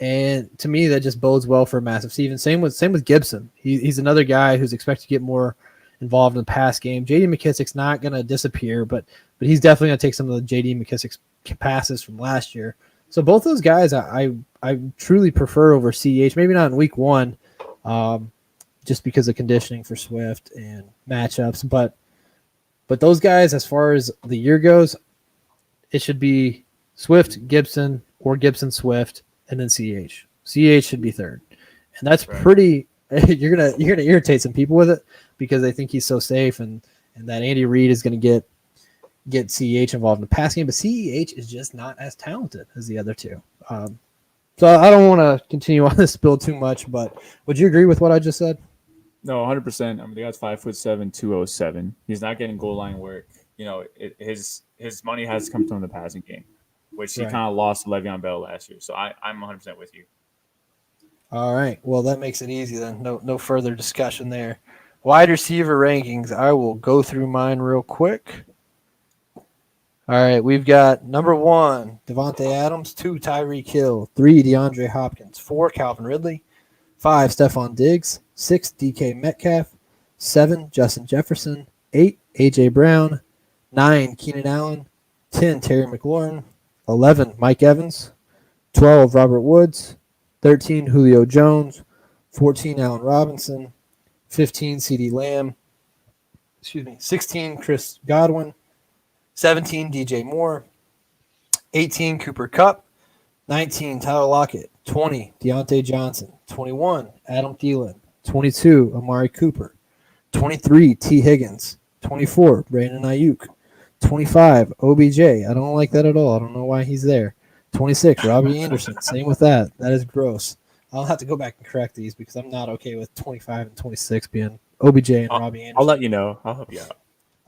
And to me, that just bodes well for Massive Steven. Same with Gibson. He's another guy who's expected to get more involved in the pass game. J.D. McKissic's not going to disappear, but he's definitely going to take some of the J.D. McKissic's passes from last year. So both those guys I truly prefer over CEH. Maybe not in week 1, just because of conditioning for Swift and matchups. But those guys, as far as the year goes, it should be Swift, Gibson, or Gibson, Swift, and then CEH. CEH should be third. And that's pretty you're gonna irritate some people with it because they think he's so safe and that Andy Reid is gonna get CEH involved in the pass game, but CEH is just not as talented as the other two. So I don't want to continue on this build too much, but would you agree with what I just said?
No, 100%. I mean, the guy's 5'7", 207. He's not getting goal line work. His money has to come from the passing game, which he kind of lost to Le'Veon Bell last year. So I'm 100% with you.
All right. Well, that makes it easy then. No further discussion there. Wide receiver rankings. I will go through mine real quick. All right, we've got number 1, Devontae Adams, 2, Tyreek Hill, 3, DeAndre Hopkins, 4, Calvin Ridley, 5, Stephon Diggs, 6, DK Metcalf, 7, Justin Jefferson, 8, A.J. Brown, 9, Keenan Allen, 10, Terry McLaurin, 11, Mike Evans, 12, Robert Woods, 13, Julio Jones, 14, Allen Robinson, 15, CeeDee Lamb, 16, Chris Godwin, 17, DJ Moore, 18, Cooper Kupp, 19, Tyler Lockett, 20, Deontay Johnson, 21, Adam Thielen, 22, Amari Cooper, 23, T. Higgins, 24, Brandon Ayuk, 25, OBJ. I don't like that at all. I don't know why he's there. 26, Robbie Anderson. Same with that. That is gross. I'll have to go back and correct these because I'm not okay with 25 and 26 being OBJ and Robbie Anderson.
I'll let you know. I'll help you out.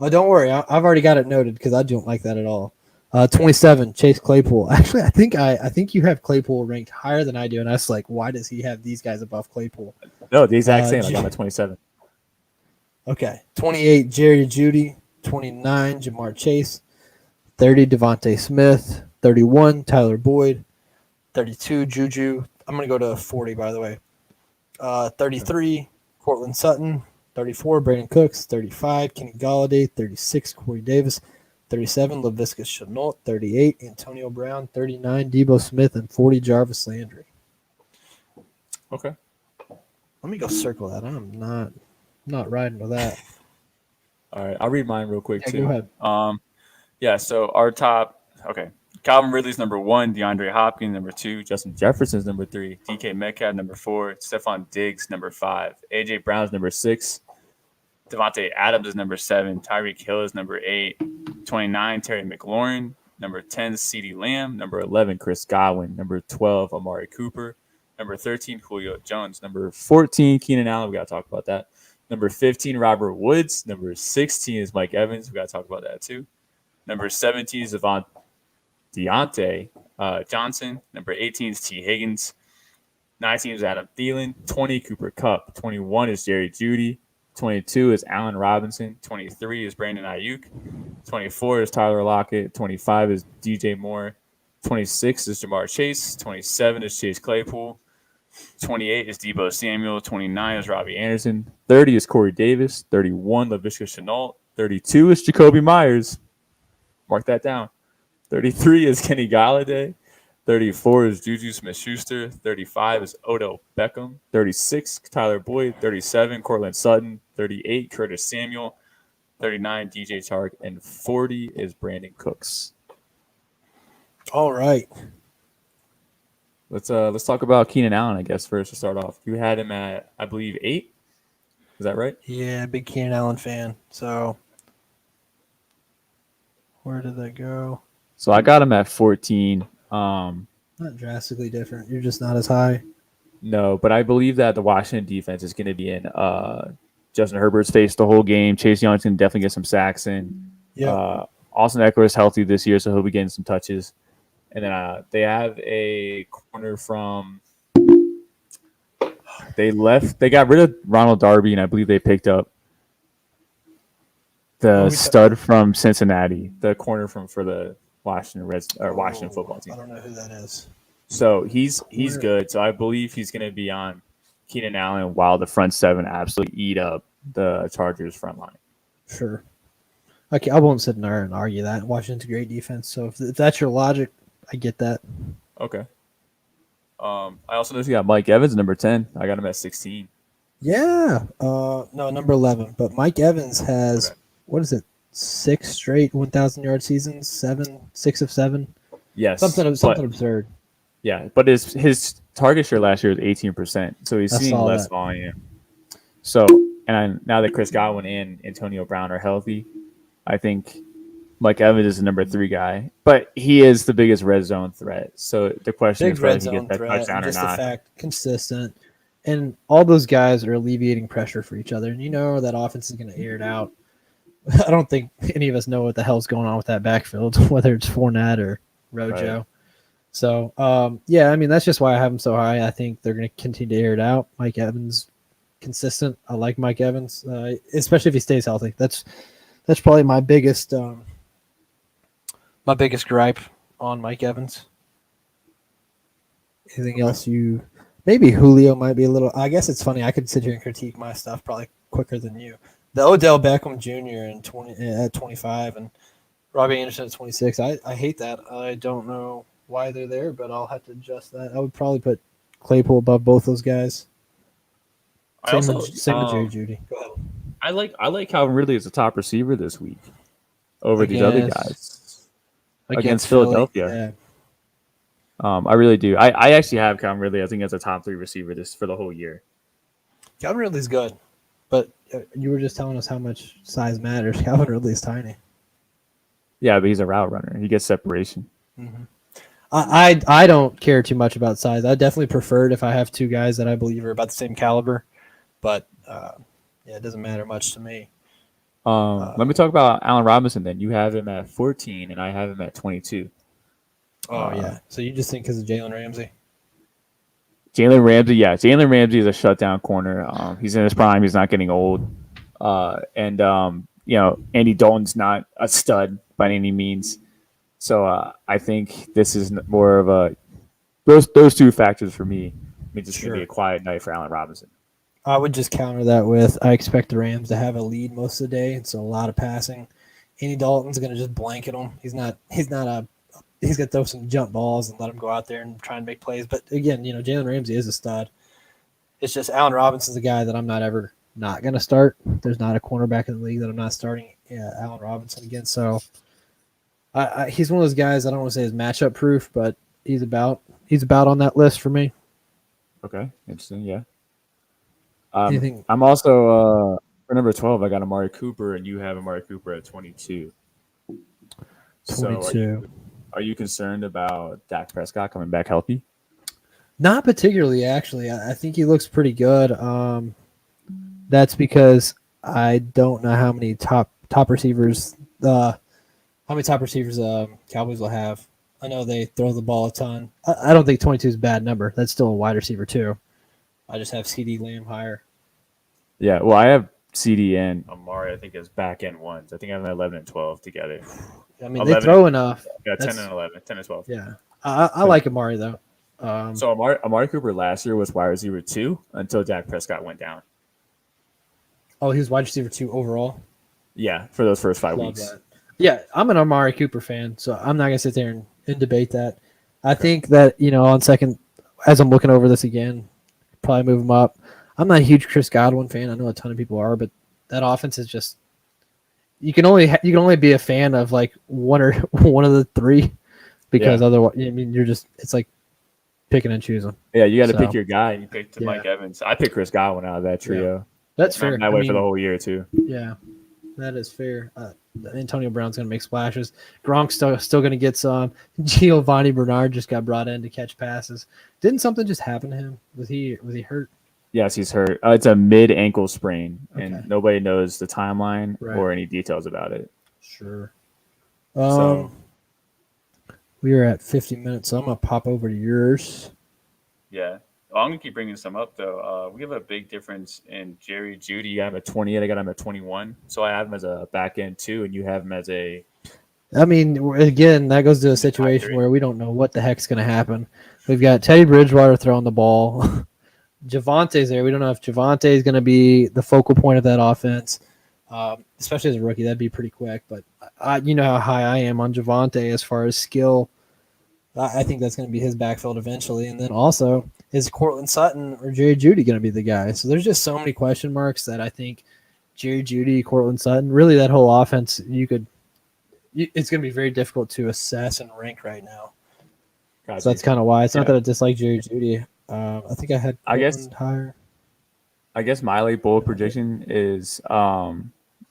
Oh, don't worry. I've already got it noted because I don't like that at all. 27, Chase Claypool. Actually, I think you have Claypool ranked higher than I do, and I was like, why does he have these guys above Claypool?
No, the exact same. I got my 27.
Okay. 28, Jerry Jeudy. 29, Jamar Chase. 30, Devontae Smith. 31, Tyler Boyd. 32, Juju. I'm going to go to 40, by the way. 33, Cortland Sutton. 34, Brandon Cooks. 35, Kenny Golladay. 36, Corey Davis. 37, Laviska Shenault. 38, Antonio Brown. 39, Debo Smith. And 40, Jarvis Landry.
Okay.
Let me go circle that. I'm not riding with that.
All right. I'll read mine real quick, too.
Go ahead.
So our top – okay. Calvin Ridley's number 1, DeAndre Hopkins number 2, Justin Jefferson's number 3, DK Metcalf number 4, Stephon Diggs number 5, A.J. Brown's number 6, Devontae Adams is number 7, Tyreek Hill is number 8, 29, Terry McLaurin, number 10, CeeDee Lamb, number 11, Chris Godwin, number 12, Amari Cooper, number 13, Julio Jones, number 14, Keenan Allen, we got to talk about that, number 15, Robert Woods, number 16 is Mike Evans, we got to talk about that too, number 17 is Deontay Johnson, number 18 is T. Higgins, 19 is Adam Thielen, 20, Cooper Kupp, 21 is Jerry Jeudy, 22 is Allen Robinson, 23 is Brandon Ayuk, 24 is Tyler Lockett, 25 is DJ Moore, 26 is Jamar Chase, 27 is Chase Claypool, 28 is Debo Samuel, 29 is Robbie Anderson, 30 is Corey Davis, 31 Laviska Shenault, 32 is Jacoby Myers. Mark that down. 33 is Kenny Golladay. 34 is Juju Smith-Schuster. 35 is Odell Beckham. 36, Tyler Boyd. 37, Cortland Sutton. 38, Curtis Samuel. 39 DJ Chark, and 40 is Brandon Cooks.
All right.
Let's talk about Keenan Allen, I guess, first to start off. You had him at, I believe, 8. Is that right?
Yeah, big Keenan Allen fan. So where did that go?
So I got him at 14.
Not drastically different. You're just not as high.
No, but I believe that the Washington defense is going to be in Justin Herbert's face the whole game. Chase Young's going to definitely get some sacks in.
Yeah.
Austin Eckler is healthy this year, so he'll be getting some touches. And then they have a corner from – they got rid of Ronald Darby, and I believe they picked up the stud from Cincinnati, the corner for the Washington football team.
I don't know who that is.
So he's good. So I believe he's going to be on Keenan Allen while the front seven absolutely eat up the Chargers front line.
Sure. Okay, I won't sit there and argue that. Washington's a great defense. So if that's your logic, I get that.
Okay. I also noticed you got Mike Evans, number 10. I got him at 16.
Yeah. No, number 11. But Mike Evans has, what is it, 6 straight 1,000-yard seasons? 6 of 7?
Yes.
Something absurd.
Yeah, but his target share last year was 18%, so he's seeing less volume. So, now that Chris Godwin and Antonio Brown are healthy, I think Mike Evans is the number 3 guy, but he is the biggest red zone threat. So the question is whether he gets that touchdown or not.
The fact, consistent, and all those guys are alleviating pressure for each other, and you know that offense is going to air it out. I don't think any of us know what the hell's going on with that backfield, whether it's Fournette or Rojo. Right. So, yeah, I mean, that's just why I have him so high. I think they're going to continue to air it out. Mike Evans, consistent. I like Mike Evans, especially if he stays healthy. That's probably my biggest gripe on Mike Evans. Anything else maybe Julio might be a little – I guess it's funny. I could sit here and critique my stuff probably quicker than you. The Odell Beckham Jr. at 25 and Robbie Anderson at 26. I hate that. I don't know why they're there, but I'll have to adjust that. I would probably put Claypool above both those guys. Same with Jerry Jeudy. Go ahead.
I like Calvin Ridley as a top receiver this week over these other guys against Philadelphia. Yeah. I really do. I actually have Calvin Ridley. I think as a top 3 receiver for the whole year.
Calvin Ridley's good, but you were just telling us how much size matters. Calvin Ridley's tiny.
Yeah, but he's a route runner. He gets separation.
Mm-hmm. I don't care too much about size. I definitely prefer it if I have 2 guys that I believe are about the same caliber, but it doesn't matter much to me.
Let me talk about Allen Robinson then. You have him at 14, and I have him at 22.
Oh, yeah. So you just think because of Jalen Ramsey?
Jalen Ramsey is a shutdown corner. He's in his prime. He's not getting old. And Andy Dalton's not a stud by any means. So I think this is more of those 2 factors for me. I mean, just going to be a quiet night for Allen Robinson.
I would just counter that with I expect the Rams to have a lead most of the day, so a lot of passing. Andy Dalton's going to just blanket them. He's going to throw some jump balls and let him go out there and try and make plays. But again, Jalen Ramsey is a stud. It's just Allen Robinson's a guy that I'm not ever not going to start. There's not a cornerback in the league that I'm not starting Allen Robinson against. So he's one of those guys. I don't want to say he's matchup proof, but he's about on that list for me.
Okay, interesting. Yeah.
I'm
also for number 12. I got Amari Cooper, and you have Amari Cooper at 22.
22.
So are you concerned about Dak Prescott coming back healthy?
Not particularly, actually. I think he looks pretty good. That's because I don't know how many top receivers Cowboys will have. I know they throw the ball a ton. I don't think 22 is a bad number. That's still a wide receiver too. I just have CeeDee Lamb higher.
Yeah, well, I have CeeDee and Amari, I think, as back end ones. I think I have 11 and 12 together.
I mean, they throw enough.
Yeah, 10 and 11, 10 and 12.
Yeah, I like Amari, though.
So Amari Cooper last year was wide receiver 2 until Dak Prescott went down.
Oh, he was wide receiver 2 overall?
Yeah, for those first 5 weeks.
That. Yeah, I'm an Amari Cooper fan, so I'm not going to sit there and debate that. I think that, on second, as I'm looking over this again, probably move him up. I'm not a huge Chris Godwin fan. I know a ton of people are, but that offense is just you can only be a fan of like one or one of the three, because otherwise, I mean, it's like picking and choosing.
Yeah, you got to
So,
pick your guy, and you picked
yeah.
Mike Evans. I picked Chris Godwin out of that trio.
That's
And I'm
fair.
that way for the whole year too.
Yeah, that is fair. Antonio Brown's going to make splashes. Gronk's still going to get some. Giovanni Bernard just got brought in to catch passes. Didn't something just happen to him? Was he hurt?
Yes, he's hurt. It's a mid-ankle sprain,
Okay.
and nobody knows the timeline
Right.
or any details about it.
Sure.
So
We are at 50 minutes, so I'm going to pop over to yours.
yeah. Well, I'm gonna keep bringing some up though. We have a big difference in Jerry Judy. I have a 28. I got him at 21. So I have him as a back end too, and you have him as a.
I mean, again, that goes to a situation where we don't know what the heck's going to happen. We've got Teddy Bridgewater throwing the ball. Javante's there. We don't know if Javante is going to be the focal point of that offense, especially as a rookie. That'd be pretty quick. But you know how high I am on Javante as far as skill. I think that's going to be his backfield eventually. And then also, is Cortland Sutton or Jerry Jeudy going to be the guy? So there's just so many question marks that I think Jerry Jeudy, Cortland Sutton, really that whole offense, it's going to be very difficult to assess and rank right now.
Gotcha.
So that's kind of why. It's not that I dislike Jerry Jeudy. I think I had Cortland higher.
I guess my late bold prediction is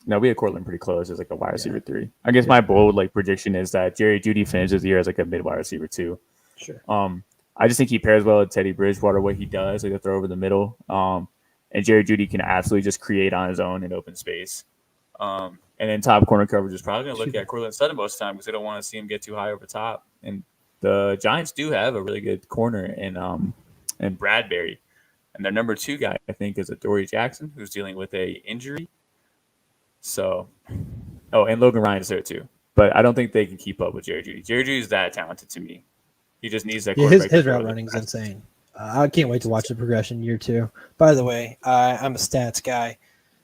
no, we had Cortland pretty close as like a wide receiver 3. I guess my bold prediction is that Jerry Jeudy finishes the year as like a mid wide receiver 2.
Sure.
I just think he pairs well with Teddy Bridgewater, what he does, like a throw over the middle. And Jerry Jeudy can absolutely just create on his own in open space. And then top corner coverage is probably going to look at Cortland Sutton most of the time because they don't want to see him get too high over top. And the Giants do have a really good corner in Bradbury. And their number 2 guy, I think, is Adoree Jackson, who's dealing with a injury. So, and Logan Ryan's there too. But I don't think they can keep up with Jerry Jeudy. Jerry Jeudy is that talented to me. He just needs that.
Yeah, his route running is insane. I can't wait to watch the progression year 2. By the way, I'm a stats guy.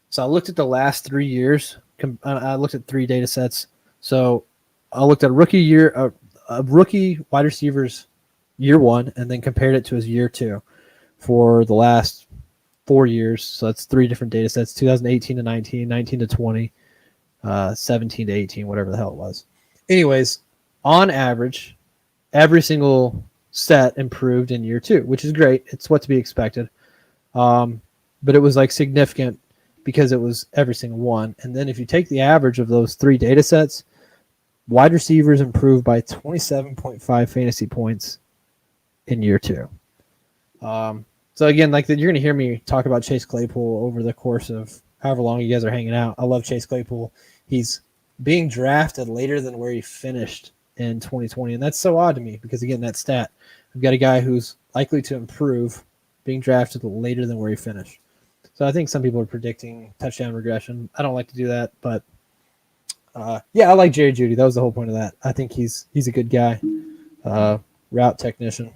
So I looked at the last 3 years. I looked at 3 data sets. So I looked at a rookie wide receivers year 1, and then compared it to his year 2 for the last 4 years. So that's 3 different data sets: 2018 to 19, 19 to 20, 17 to 18, whatever the hell it was. Anyways, on average, every single set improved in year 2, which is great. It's what to be expected. But it was like significant because it was every single one. And then if you take the average of those 3 data sets, wide receivers improved by 27.5 fantasy points in year 2. So again, like you're going to hear me talk about Chase Claypool over the course of however long you guys are hanging out. I love Chase Claypool. He's being drafted later than where he finished in 2020. And that's so odd to me because, again, that stat, I've got a guy who's likely to improve being drafted later than where he finished. So I think some people are predicting touchdown regression. I don't like to do that, but yeah, I like Jerry Jeudy. That was the whole point of that. I think he's a good guy, route technician.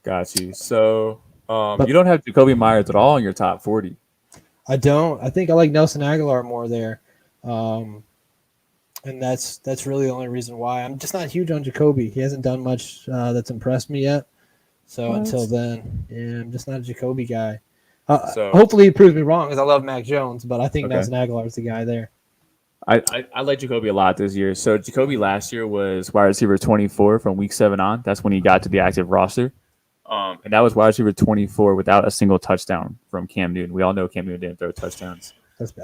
Got you. So you don't have Jacoby Myers at all in your top 40.
I don't. I think I like Nelson Aguilar more there. And that's really the only reason why. I'm just not huge on Jacoby. He hasn't done much that's impressed me yet. So until then, yeah, I'm just not a Jacoby guy. Hopefully he proves me wrong because I love Mac Jones, but I think Nelson Aguilar is the guy there.
I like Jacoby a lot this year. So Jacoby last year was wide receiver 24 from week 7 on. That's when he got to the active roster. And that was wide receiver 24 without a single touchdown from Cam Newton. We all know Cam Newton didn't throw touchdowns.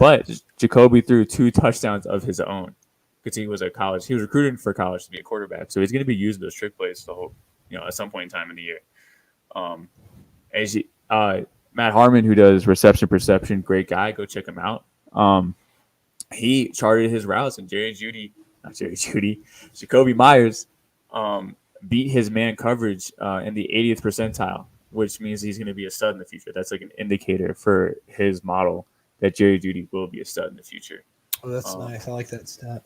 But Jacoby threw 2 touchdowns of his own because he was recruited for college to be a quarterback. So he's going to be using those trick plays the whole, at some point in time in the year. Matt Harmon, who does reception perception, great guy. Go check him out. He charted his routes, and Jacoby Myers beat his man coverage in the 80th percentile, which means he's going to be a stud in the future. That's like an indicator for his model that Jerry Jeudy will be a stud in the future.
Oh, that's nice. I like that stat.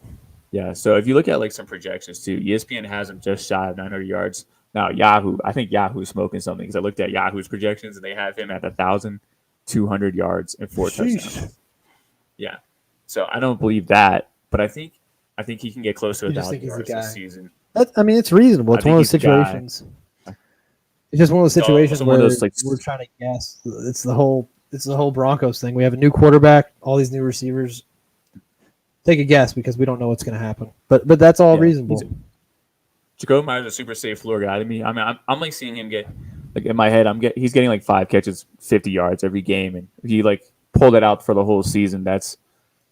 Yeah, so if you look at like some projections too, ESPN has him just shy of 900 yards. Now I think Yahoo's smoking something because I looked at Yahoo's projections and they have him at 1,200 yards and 4 touchdowns. Yeah, so I don't believe that, but I think he can get close to 1,000 yards this season.
It's reasonable. It's one of those situations. It's just one of those situations where we're trying to guess. It's the whole Broncos thing. We have a new quarterback, all these new receivers. Take a guess because we don't know what's going to happen. But that's all
Yeah,
reasonable.
Jacoby Myers is a super safe floor guy to me. I mean, I'm like seeing him get like in my head. He's getting like 5 catches, 50 yards every game, and if he like pulled it out for the whole season, that's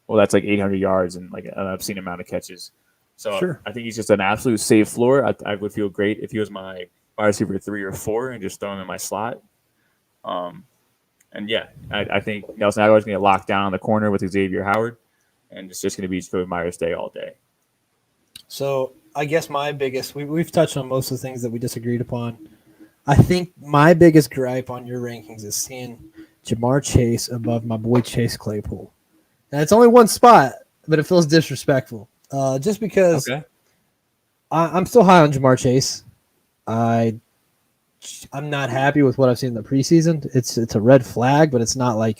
like 800 yards and like an obscene amount of catches. So
Sure.
I think he's just an absolute safe floor. I would feel great if he was my wide receiver 3 or 4 and just throw him in my slot. And yeah, I think Nelson Aguilar is going to get locked down on the corner with Xavier Howard, and it's just going to be Jacoby Myers Day all day.
So I guess my biggest we've touched on most of the things that we disagreed upon. I think my biggest gripe on your rankings is seeing Jamar Chase above my boy Chase Claypool. And it's only one spot, but it feels disrespectful. Just because I'm still high on Jamar Chase. I'm not happy with what I've seen in the preseason. It's a red flag, but it's not like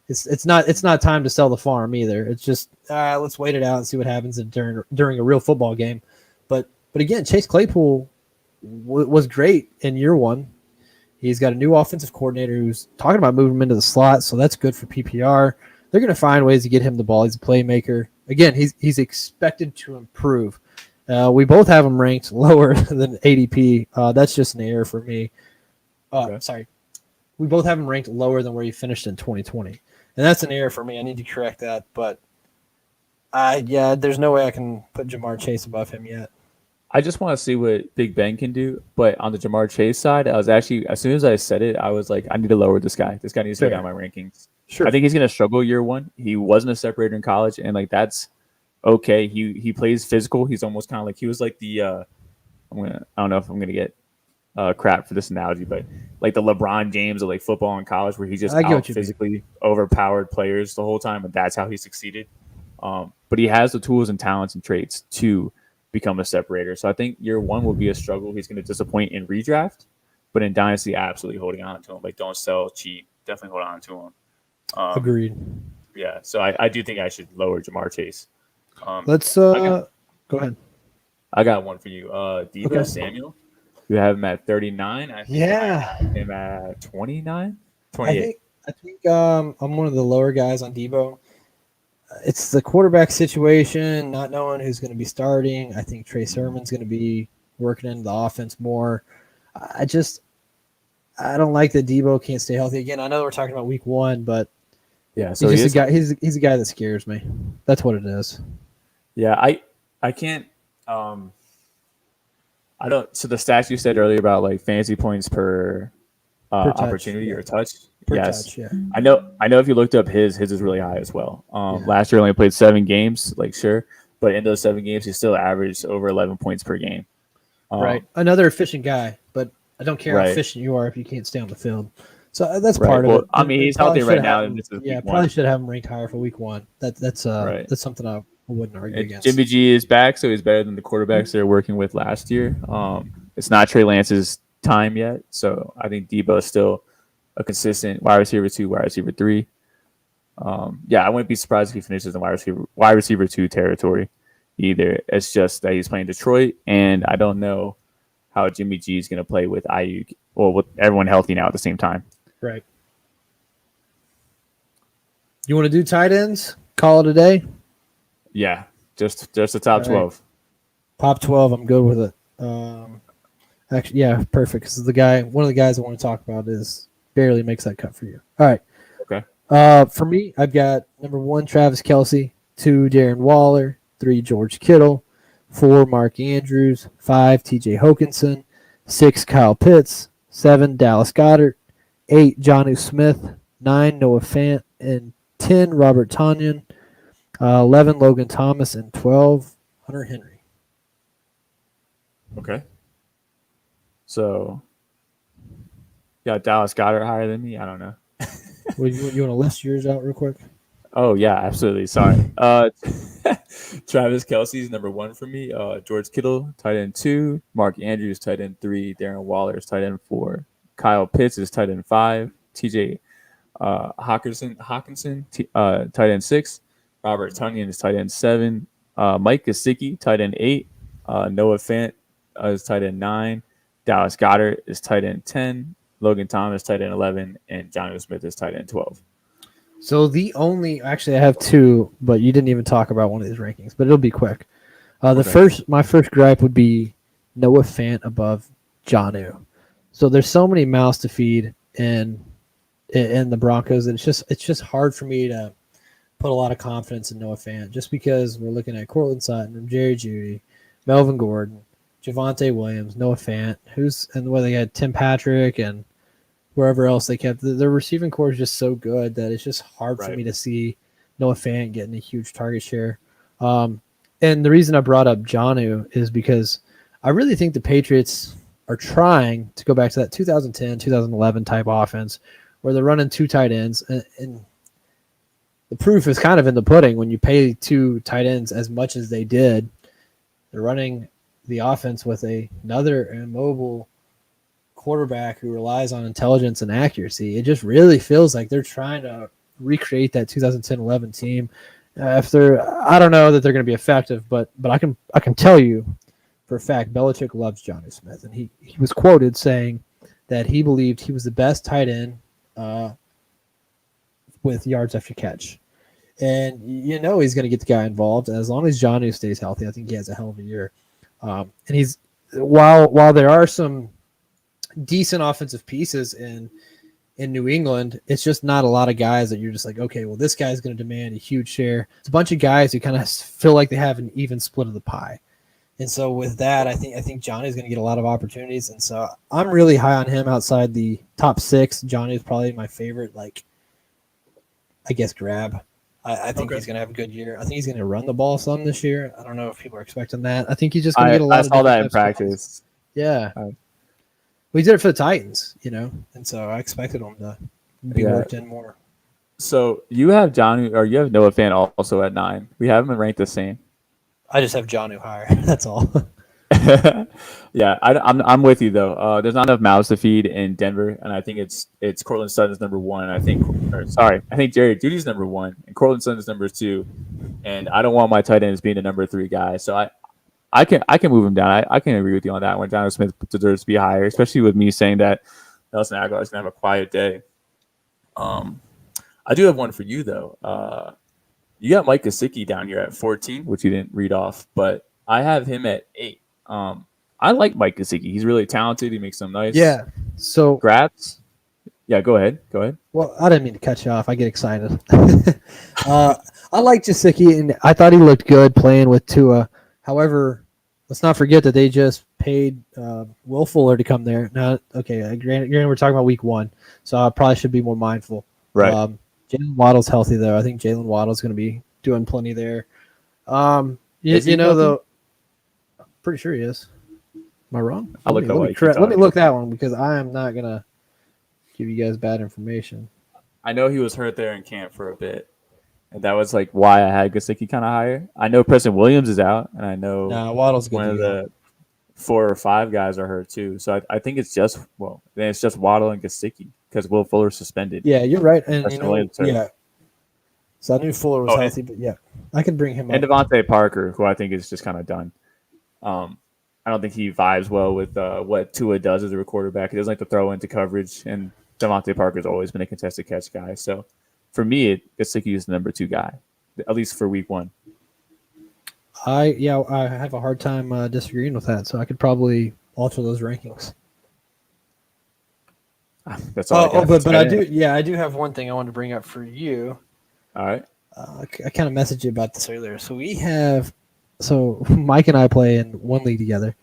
it's not time to sell the farm either. It's just let's wait it out and see what happens during a real football game. But again, Chase Claypool was great in year one. He's got a new offensive coordinator who's talking about moving him into the slot, so that's good for PPR. They're going to find ways to get him the ball. He's a playmaker. Again, he's expected to improve. We both have him ranked lower than ADP. That's just an error for me. Sorry. We both have him ranked lower than where he finished in 2020. And that's an error for me. I need to correct that. But, there's no way I can put Jamar Chase above him yet.
I just want to see what Big Ben can do. But on the Jamar Chase side, I was actually, as soon as I said it, I was like, I need to lower this guy. This guy needs to go down my rankings.
Sure.
I think he's going to struggle year one. He wasn't a separator in college, and like that's okay. He plays physical. He's almost kind of like he was like the I don't know if I'm gonna get crap for this analogy, but like the LeBron James of like football in college, where he just out physically overpowered players the whole time, and that's how he succeeded. But he has the tools and talents and traits to become a separator. So I think year one will be a struggle. He's going to disappoint in redraft, but in dynasty, absolutely holding on to him. Like don't sell cheap. Definitely hold on to him.
Agreed.
Yeah, so I do think I should lower Jamar Chase.
Let's go ahead.
I got one for you. Deebo Samuel. You have him at 39. I think I have him at 29, 28.
I think I'm one of the lower guys on Deebo. It's the quarterback situation, not knowing who's going to be starting. I think Trey Sermon's going to be working into the offense more. I don't like that Deebo can't stay healthy. Again, I know we're talking about week one, but
yeah, so
he's a guy that scares me. That's what it is.
Yeah, I can't I don't so the stats you said earlier about like fantasy points per touch, opportunity or touch.
Touch, yeah.
I know if you looked up his is really high as well. Last year only played 7 games, like sure, but in those 7 games he still averaged over 11 points per game.
Right. Another efficient guy, but I don't care how efficient you are if you can't stay on the field. So that's part of it.
I mean, he's healthy right now.
Probably should have him ranked higher for week one. That's something I wouldn't argue against.
Jimmy G is back, so he's better than the quarterbacks they were working with last year. It's not Trey Lance's time yet, so I think Deebo is still a consistent wide receiver 2, wide receiver 3. I wouldn't be surprised if he finishes in wide receiver 2 territory either. It's just that he's playing Detroit, and I don't know how Jimmy G is going to play with Ayuk or with everyone healthy now at the same time.
Right. You want to do tight ends? Call it a day?
Yeah, just the top 12.
Top 12, I'm good with it. Actually, yeah, perfect. Because one of the guys I want to talk about barely makes that cut for you. All right.
Okay.
For me, I've got number 1, Travis Kelce, 2, Darren Waller, 3, George Kittle, 4, Mark Andrews, 5, TJ Hockenson, 6, Kyle Pitts, 7, Dallas Goedert, 8, Jonnu Smith, 9, Noah Fant, and 10, Robert Tonyan, 11, Logan Thomas, and 12, Hunter Henry.
Okay. So, yeah, Dallas Goedert higher than me? I don't know.
You want to list yours out real quick?
Oh, yeah, absolutely. Sorry. Travis Kelce's number 1 for me. George Kittle, tight end 2. Mark Andrews, tight end 3. Darren Waller is tight end 4. Kyle Pitts is tight end 5. TJ Hawkinson, tight end 6. Robert Tonyan is tight end 7. Mike Gesicki, tight end 8. Noah Fant is tight end 9. Dallas Goedert is tight end 10. Logan Thomas, tight end 11. And Jonnu Smith is tight end 12.
So actually I have two, but you didn't even talk about one of these rankings, but it'll be quick. My first gripe would be Noah Fant above Jonnu. So there's so many mouths to feed in the Broncos, and it's just hard for me to put a lot of confidence in Noah Fant just because we're looking at Cortland Sutton, Jerry Jeudy, Melvin Gordon, Javonte Williams, Noah Fant, they had Tim Patrick and wherever else they kept. Their receiving core is just so good that it's just hard for me to see Noah Fant getting a huge target share. And the reason I brought up Jonnu is because I really think the Patriots are trying to go back to that 2010, 2011 type offense where they're running two tight ends. And the proof is kind of in the pudding when you pay two tight ends as much as they did. They're running the offense with another immobile quarterback who relies on intelligence and accuracy. It just really feels like they're trying to recreate that 2010-11 team. I don't know that they're going to be effective, but I can tell you for a fact Belichick loves Jonnu Smith, and he was quoted saying that he believed he was the best tight end with yards after catch. And he's going to get the guy involved. As long as Jonnu stays healthy, I think he has a hell of a year. And he's while there are some decent offensive pieces in New England, it's just not a lot of guys that you're just like, okay, well, this guy's going to demand a huge share. It's a bunch of guys who kind of feel like they have an even split of the pie. And so with that, I think Johnny's going to get a lot of opportunities. And so I'm really high on him outside the top six. Johnny is probably my favorite, grab. I think he's going to have a good year. I think he's going to run the ball some this year. I don't know if people are expecting that. I think he's just going to get a lot of
I saw that in practice.
Yeah. We did it for the Titans, and so I expected him to be worked in more.
So you have Jonnu, or you have Noah Fant also at 9. We have him ranked the same.
I just have Jonnu higher. That's all.
Yeah, I'm with you though. There's not enough mouths to feed in Denver, and I think it's Cortland Sutton's number 1. I think Jerry Jeudy's number 1, and Cortland Sutton's number 2. And I don't want my tight ends being the number 3 guy. So I can move him down. I can agree with you on that one. Jonnu Smith deserves to be higher, especially with me saying that Nelson Aguilar is going to have a quiet day. I do have one for you, though. You got Mike Gesicki down here at 14, which you didn't read off, but I have him at 8. I like Mike Gesicki. He's really talented. He makes some nice grabs. Yeah, go ahead.
Well, I didn't mean to cut you off. I get excited. I like Gesicki, and I thought he looked good playing with Tua. However, let's not forget that they just paid Will Fuller to come there. Now, okay, granted, we're talking about week 1, so I probably should be more mindful.
Right.
Jalen Waddle's healthy, though. I think Jalen Waddle's going to be doing plenty there. Though, I'm pretty sure he is. Am I wrong? Let me look that one because I am not going to give you guys bad information.
I know he was hurt there in camp for a bit. And that was why I had Gesicki kind of higher. I know Preston Williams is out, and I know
Waddle's
one of the 4 or 5 guys are hurt too. So I think it's just Waddle and Gesicki because Will Fuller's suspended.
Yeah, you're right. And so I knew Fuller was healthy, but yeah, I can bring him up.
And Devontae Parker, who I think is just kind of done. I don't think he vibes well with what Tua does as a quarterback. He doesn't like to throw into coverage, and Devontae Parker's always been a contested catch guy. So for me, Gesicki is the number 2 guy, at least for week 1.
I have a hard time disagreeing with that, so I could probably alter those rankings.
That's all.
But I do have one thing I want to bring up for you.
All right.
I kind of messaged you about this earlier. So Mike and I play in one league together,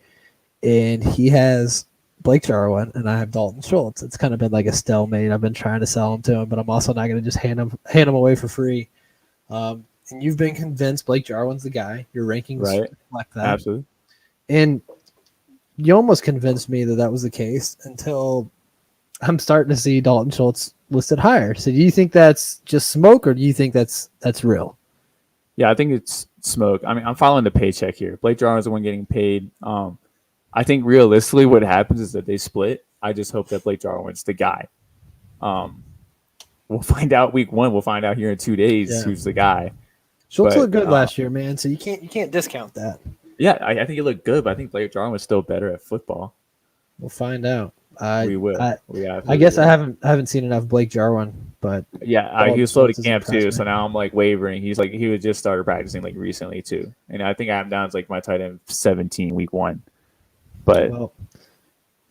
and he has Blake Jarwin, and I have Dalton Schultz. It's kind of been like a stalemate. I've been trying to sell him to him, but I'm also not going to just hand him away for free. And you've been convinced Blake Jarwin's the guy. Your rankings reflect that.
Absolutely.
And you almost convinced me that was the case until I'm starting to see Dalton Schultz listed higher. So do you think that's just smoke, or do you think that's real?
Yeah, I think it's smoke. I mean, I'm following the paycheck here. Blake Jarwin's the one getting paid. I think realistically what happens is that they split. I just hope that Blake Jarwin's the guy. We'll find out week 1. We'll find out here in 2 days who's the guy.
Schultz looked good last year, man, so you can't discount that.
Yeah, I think he looked good, but I think Blake Jarwin was still better at football.
We'll find out.
We will.
I,
We
I guess
absolutely will.
I haven't seen enough Blake Jarwin, but
Yeah, he was slow to
Dalton Schultz has
camp
impressed
too.
me.
So now I'm like wavering. He was just started practicing like recently too, and I think I have him down as like my tight end 17 week 1. But
Well,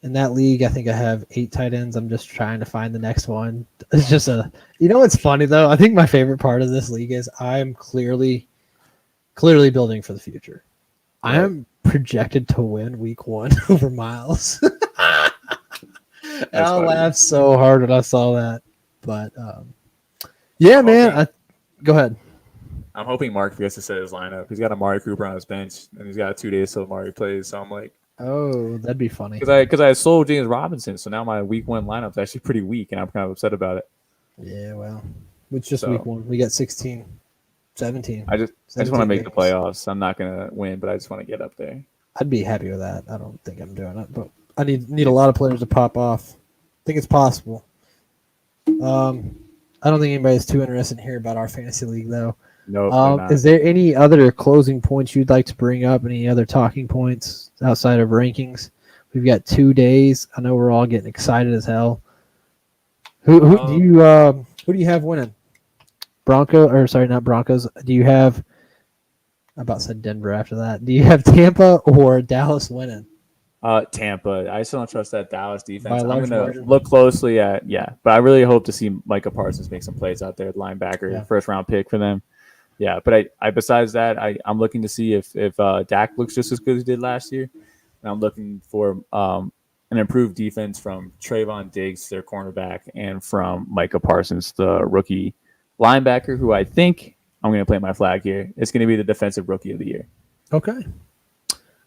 in that league, I think I have 8 tight ends. I'm just trying to find the next one. It's just you know what's funny though? I think my favorite part of this league is I'm clearly building for the future. I
Right.
am projected to win week 1 over Miles. I
That's funny.
laughed so hard when I saw that. But yeah,
I'm
man.
hoping-
Go ahead.
I'm hoping Mark gets to set his lineup. He's got Amari Cooper on his bench, and he's got 2 days till Amari plays. So I'm like,
Oh, that'd be funny.
because I sold James Robinson, so now my week 1 lineup's actually pretty weak, and I'm kind of upset about it.
Yeah, well, it's just
So-
week 1. We got 16, 17.
I just want to
17
make the
games.
playoffs. I'm not gonna win, but I just want to get up there.
I'd be happy with that. I don't think I'm doing it, but I need a lot of players to pop off. I think it's possible. I don't think anybody's too interested in hearing about our fantasy league, though.
Nope. they're not.
Is there any other closing points you'd like to bring up? Any other talking points outside of rankings? We've got 2 days. I know we're all getting excited as hell. Who do you have winning? Not Broncos. Do you have? I about said Denver after that. Do you have Tampa or Dallas winning?
Tampa. I still don't trust that Dallas
By
defense.
a
I'm
large
gonna
margin?
look closely at but I really hope to see Micah Parsons make some plays out there, linebacker,
Yeah.
first round pick for them. Yeah, but I besides that, I'm looking to see if Dak looks just as good as he did last year, and I'm looking for an improved defense from Trayvon Diggs, their cornerback, and from Micah Parsons, the rookie linebacker, who I think I'm going to plant my flag here. It's going to be the defensive rookie of the year.
Okay.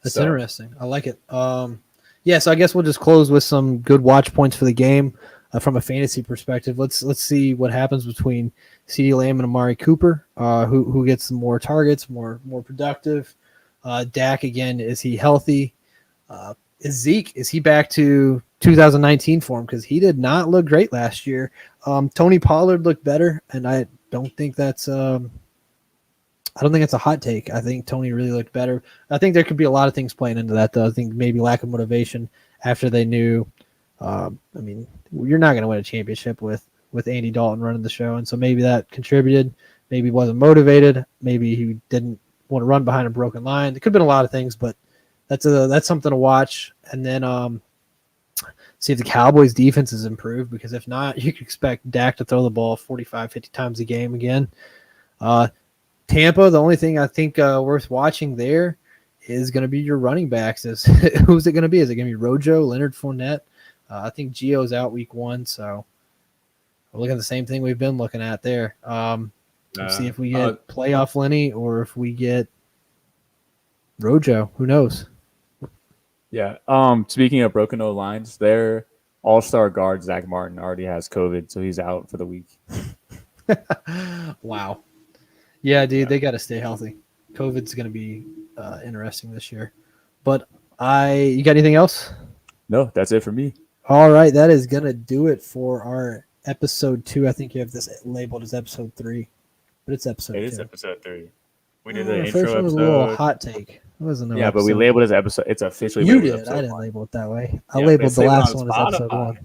That's
So-
interesting. I like it. Yeah, so I guess we'll just close with some good watch points for the game from a fantasy perspective. Let's see what happens between CeeDee Lamb and Amari Cooper. Who gets more targets, more productive? Dak again, is he healthy? Is Zeke, is he back to 2019 form? Because he did not look great last year. Tony Pollard looked better, and I don't think that's a hot take. I think Tony really looked better. I think there could be a lot of things playing into that, though. I think maybe lack of motivation after they knew. You're not going to win a championship with Andy Dalton running the show, and so maybe that contributed. Maybe he wasn't motivated. Maybe he didn't want to run behind a broken line. There could have been a lot of things, but that's something to watch. And then see if the Cowboys' defense is improved, because if not, you could expect Dak to throw the ball 45, 50 times a game again. Tampa, the only thing I think worth watching there is going to be your running backs. Who's it going to be? Is it going to be Rojo, Leonard Fournette? I think Gio's out week 1, so we're looking at the same thing we've been looking at there. We'll see if we get playoff Lenny or if we get Rojo. Who knows?
Yeah. Speaking of broken O lines, their all-star guard Zach Martin already has COVID, so he's out for the week.
Wow. Yeah, dude, they got to stay healthy. COVID's going to be interesting this year. But you got anything else?
No, that's it for me.
All right, that is going to do it for our episode 2. I think you have this labeled as episode 3, but it's episode 2.
It is episode 3. We did the
The
intro
first one was a little
episode.
hot take. It wasn't no
Yeah, but we
episode.
labeled it as episode. It's officially
You
labeled
did.
episode
I didn't
1.
label it that way. I
Yeah,
labeled
but it's
the
labeled
last
on
one as episode
Spotify.
1.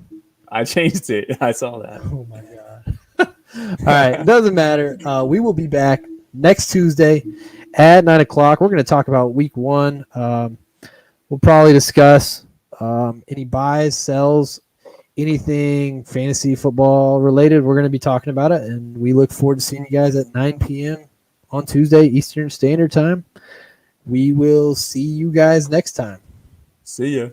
I changed it. I saw that.
Oh my god. All right, doesn't matter. We will be back next Tuesday at 9:00. We're going to talk about week 1. We'll probably discuss any buys, sells, anything fantasy football related. We're going to be talking about it, and we look forward to seeing you guys at 9 p.m. on Tuesday Eastern Standard Time. We will see you guys next time.
See ya.